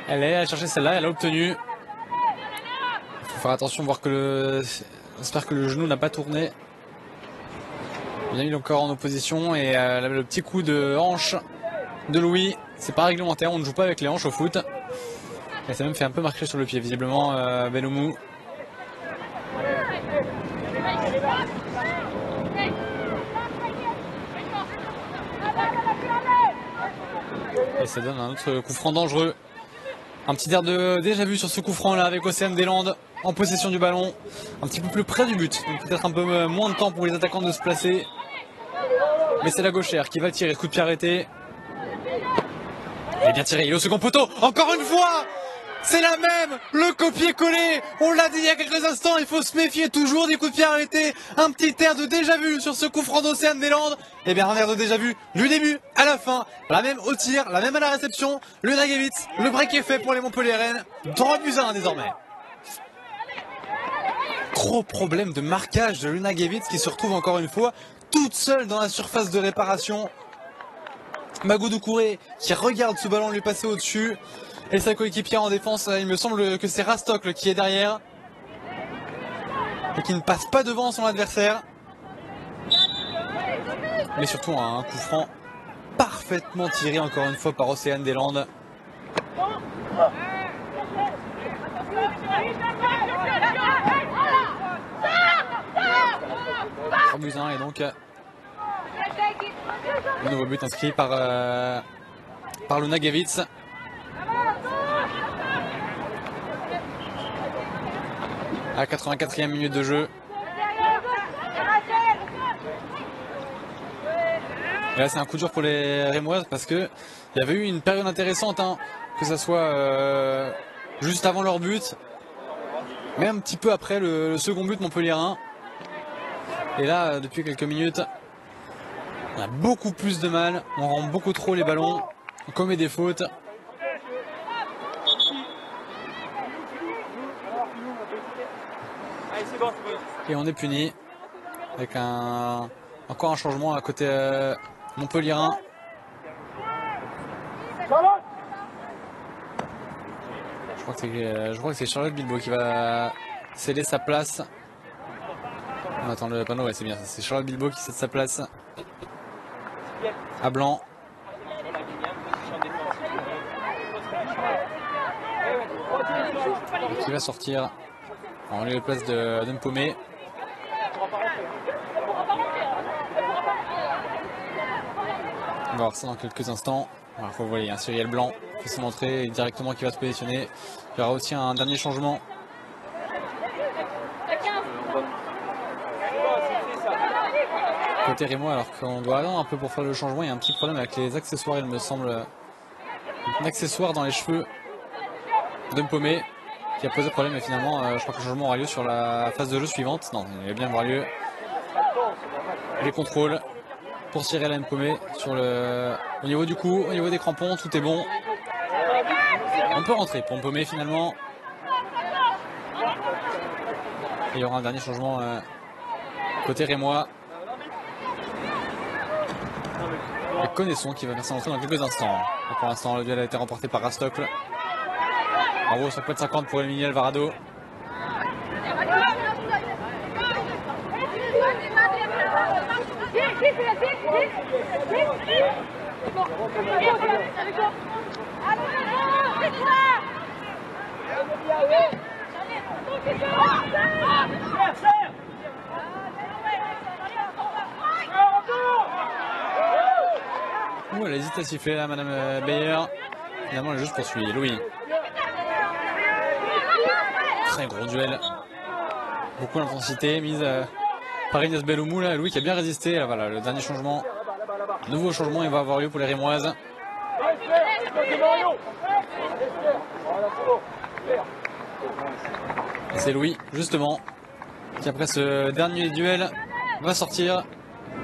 Elle a obtenu. Il faut faire attention, voir que j'espère que le genou n'a pas tourné. Bien mis le corps en opposition et le petit coup de hanche de Louis. C'est pas réglementaire, on ne joue pas avec les hanches au foot. Et ça même fait un peu marquer sur le pied visiblement Belloumou. Et ça donne un autre coup franc dangereux. Un petit air de déjà vu sur ce coup franc là avec Océane Deslandes en possession du ballon. Un petit peu plus près du but. Donc peut-être un peu moins de temps pour les attaquants de se placer. Mais c'est la gauchère qui va tirer. Coup de pied arrêté. Il est bien tiré. Il est au second poteau. Encore une fois! C'est la même, le copier-coller. On l'a dit il y a quelques instants, il faut se méfier toujours des coups de pied arrêtés. Un petit air de déjà vu sur ce coup franc d'Océane Deslandes. Et bien un air de déjà vu du début à la fin. La même au tir, la même à la réception. Le Nagevitz, le break est fait pour les Montpelliéraines. 3-1 désormais. Gros problème de marquage de Luna Gevitz qui se retrouve encore une fois toute seule dans la surface de réparation. Magoudou Kouré qui regarde ce ballon lui passer au-dessus. Et sa coéquipière en défense, il me semble que c'est Rastocle qui est derrière. Et qui ne passe pas devant son adversaire. Mais surtout un coup franc parfaitement tiré encore une fois par Océane Deslandes. 3-1 et donc le nouveau but inscrit par Luna Gevitz. À 84e minute de jeu. Et là c'est un coup dur pour les Rémoises parce que il y avait eu une période intéressante, hein, que ce soit juste avant leur but, mais un petit peu après le second but montpelliérain. Et là depuis quelques minutes, on a beaucoup plus de mal, on rend beaucoup trop les ballons, on commet des fautes. Et on est puni avec encore un changement à côté montpelliérain. Je crois que c'est Charlotte Bilbao qui va céder sa place. On attend le panneau, ouais c'est bien, c'est Charlotte Bilbao qui cède sa place à Blanc. Qui va sortir en lieu de place de Mpomé. On va voir ça dans quelques instants. Alors, vous voyez, un Cyril Blanc fait son entrée directement qui va se positionner. Il y aura aussi un dernier changement. Côté Rémois, alors qu'on doit attendre un peu pour faire le changement, il y a un petit problème avec les accessoires, il me semble. Un accessoire dans les cheveux de Mpomé qui a posé problème, et finalement je crois que le changement aura lieu sur la phase de jeu suivante. Non, il va bien avoir lieu. Les contrôles pour Cyril Mpomé au niveau du cou, au niveau des crampons, tout est bon. On peut rentrer pour Mpomé finalement. Et il y aura un dernier changement côté Rémois. Et Connaisson qui va faire sa entrée dans quelques instants. Et pour l'instant, le duel a été remporté par Rastocle. Bravo sur de 50 pour Emilien Alvarado. Elle hésite à siffler là, Madame Beyer. Finalement, le juge poursuit. Louis. Très gros duel. Beaucoup d'intensité mise par Inès Belloumou. Là. Louis qui a bien résisté. Là, voilà, le dernier changement. Nouveau changement, il va avoir lieu pour les Rémoises. Et c'est Louis, justement, qui après ce dernier duel va sortir,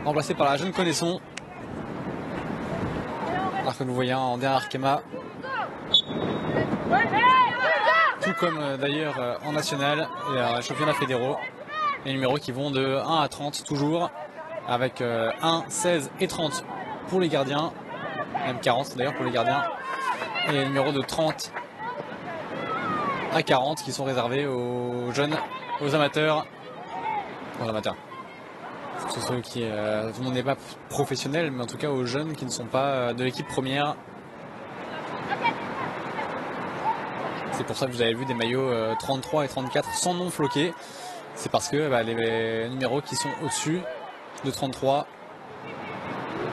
remplacé par la jeune Connaisson. Alors que nous voyons en dernier Arkema. Tout comme d'ailleurs en national et les championnats fédéraux. Les numéros qui vont de 1 à 30 toujours. Avec 1, 16 et 30 pour les gardiens. Même 40 d'ailleurs pour les gardiens. Et les numéros de 30 à 40 qui sont réservés aux jeunes, aux amateurs. Aux amateurs. C'est ceux qui, tout le monde n'est pas professionnel, mais en tout cas aux jeunes qui ne sont pas de l'équipe première. C'est pour ça que vous avez vu des maillots 33 et 34 sans nom floqué. C'est parce que les numéros qui sont au-dessus de 33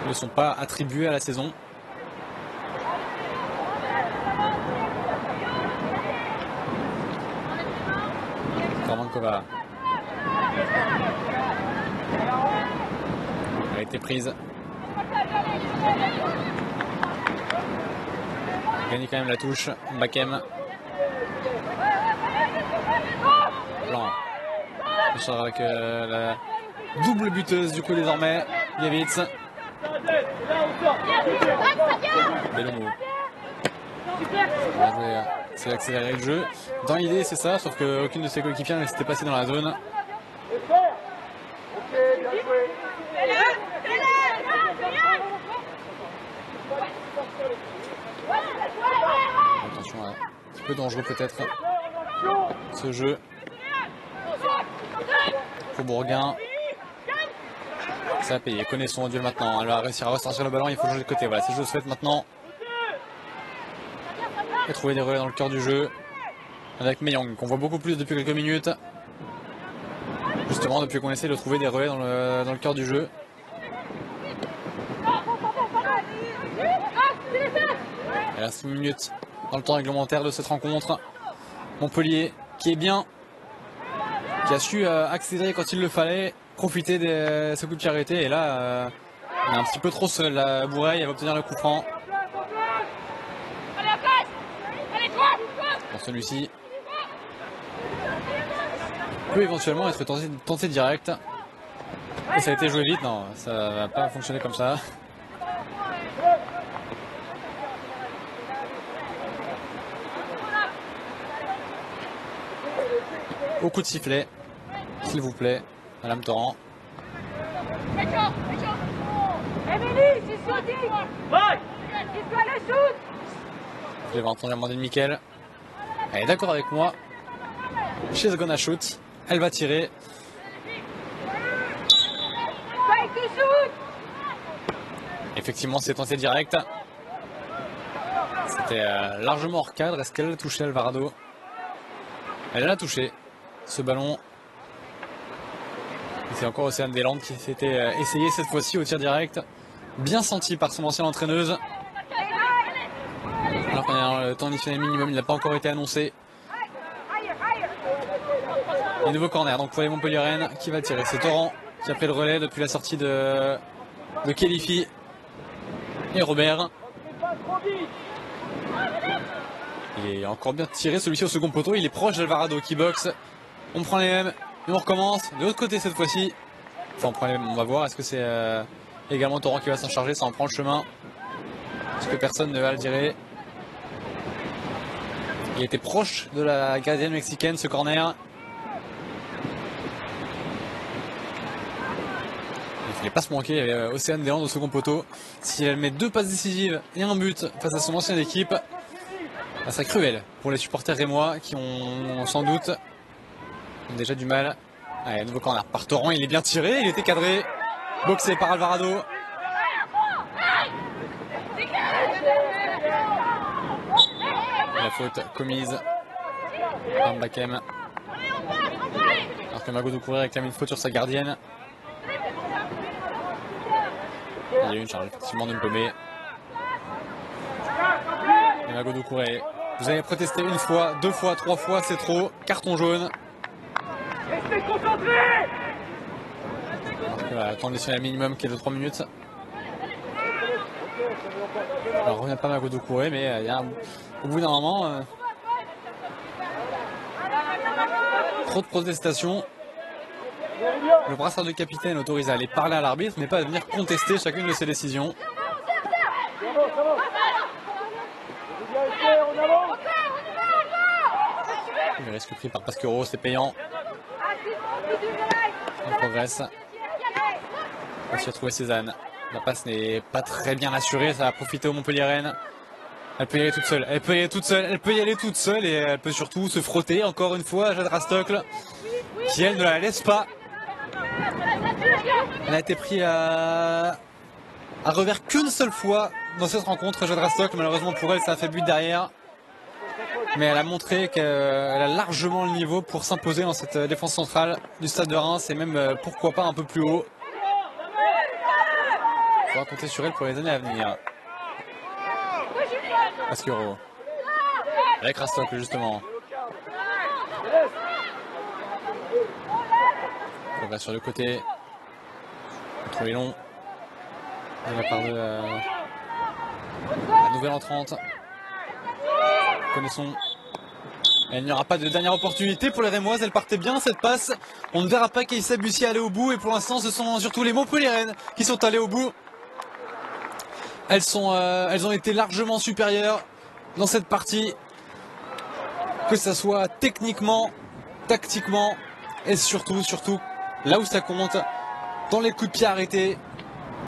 ne sont pas attribués à la saison. Kormankova a été prise. Gagne quand même la touche. Bakem. Blanc. Avec la double buteuse du coup désormais. Yavitz. Bellomo. C'est accélérer le jeu. Dans l'idée c'est ça, sauf qu'aucune de ses coéquipières ne s'était passée dans la zone. Attention, un petit peu dangereux peut-être ce jeu. Faubourguin. Ça a payé. Connaît son duel maintenant. Elle va réussir à ressortir le ballon. Il faut jouer de côté. Voilà, c'est chose faite maintenant. Et trouver des relais dans le cœur du jeu. Avec Meyong, qu'on voit beaucoup plus depuis quelques minutes. Justement, depuis qu'on essaie de trouver des relais dans le cœur du jeu. Il reste 6 minutes dans le temps réglementaire de cette rencontre. Montpellier qui est bien, qui a su accélérer quand il le fallait, profiter de ses coups de pied arrêtés. Et là, on est un petit peu trop seul. La Bouraille, elle va obtenir le coup franc. Pour celui-ci, peut éventuellement être tenté direct. Et ça a été joué vite. Non, ça va pas fonctionner comme ça. Au coup de sifflet, s'il vous plaît, Madame Torrent. Je vais entendre demander de Mickaël. Elle est d'accord avec moi. She's gonna shoot. Elle va tirer. Effectivement, c'est tenté direct. C'était largement hors cadre. Est-ce qu'elle a touché Alvarado? Elle l'a touché. Ce ballon. C'est encore Océane Deslandes qui s'était essayé cette fois-ci au tir direct. Bien senti par son ancienne entraîneuse. Alors qu'on est le temps additionnel minimum, il n'a pas encore été annoncé. Et nouveau corner donc pour les Montpelliéraines qui va tirer. C'est Torrent qui a pris le relais depuis la sortie de Kelifi et Robert. Il est encore bien tiré celui-ci au second poteau. Il est proche d'Alvarado qui boxe. On prend les mêmes et on recommence. De l'autre côté cette fois-ci. Enfin, on va voir. Est-ce que c'est également Torrent qui va s'en charger? Ça en prend le chemin. Est-ce que personne ne va le tirer? Il était proche de la gardienne mexicaine ce corner. Il ne fallait pas se manquer. Il y avait Océane Deslandes au second poteau. Si elle met 2 passes décisives et un but face à son ancienne équipe, ça serait cruel pour les supporters rémois qui ont sans doute déjà du mal. Allez, nouveau corner par Torrent. Il est bien tiré. Il était cadré. Boxé par Alvarado. La faute commise par Bakem. Alors que Mago Doucouré réclame une faute sur sa gardienne. Il y a eu une charge effectivement de Mpomé. Et Mago Doucouré. Vous avez protesté 1 fois, 2 fois, 3 fois, c'est trop. Carton jaune. Restez concentrés. Voilà, temps additionnel minimum qui est de 3 minutes. Alors, on revient pas Mago Doucouré, mais il y a au bout d'un moment trop de protestations. Le brassard de capitaine autorise à aller parler à l'arbitre, mais pas à venir contester chacune de ses décisions. Le risque pris par Pasquero, c'est payant. On progresse. On va s'y retrouver Cézanne. La passe n'est pas très bien assurée, ça va profiter aux Montpelliéraines. Elle peut y aller toute seule, elle peut y aller toute seule, elle peut y aller toute seule et elle peut surtout se frotter encore une fois à Jade Rastocle qui elle ne la laisse pas. Elle n'a été prise à revers qu'une seule fois dans cette rencontre, Jade Rastock. Malheureusement pour elle, ça a fait but derrière. Mais elle a montré qu'elle a largement le niveau pour s'imposer dans cette défense centrale du Stade de Reims et même pourquoi pas un peu plus haut. Il faudra compter sur elle pour les années à venir. Asquero. Avec Rastock justement. On va sur le côté. Contre les longs. De la part de la nouvelle entrante. Connaissons. Il n'y aura pas de dernière opportunité pour les Rémoises. Elle partait bien cette passe. On ne verra pas Keïssa Bussi aller au bout. Et pour l'instant, ce sont surtout les Montpelliéraines qui sont allées au bout. Elles ont été largement supérieures dans cette partie. Que ça soit techniquement, tactiquement et surtout, là où ça compte, dans les coups de pied arrêtés.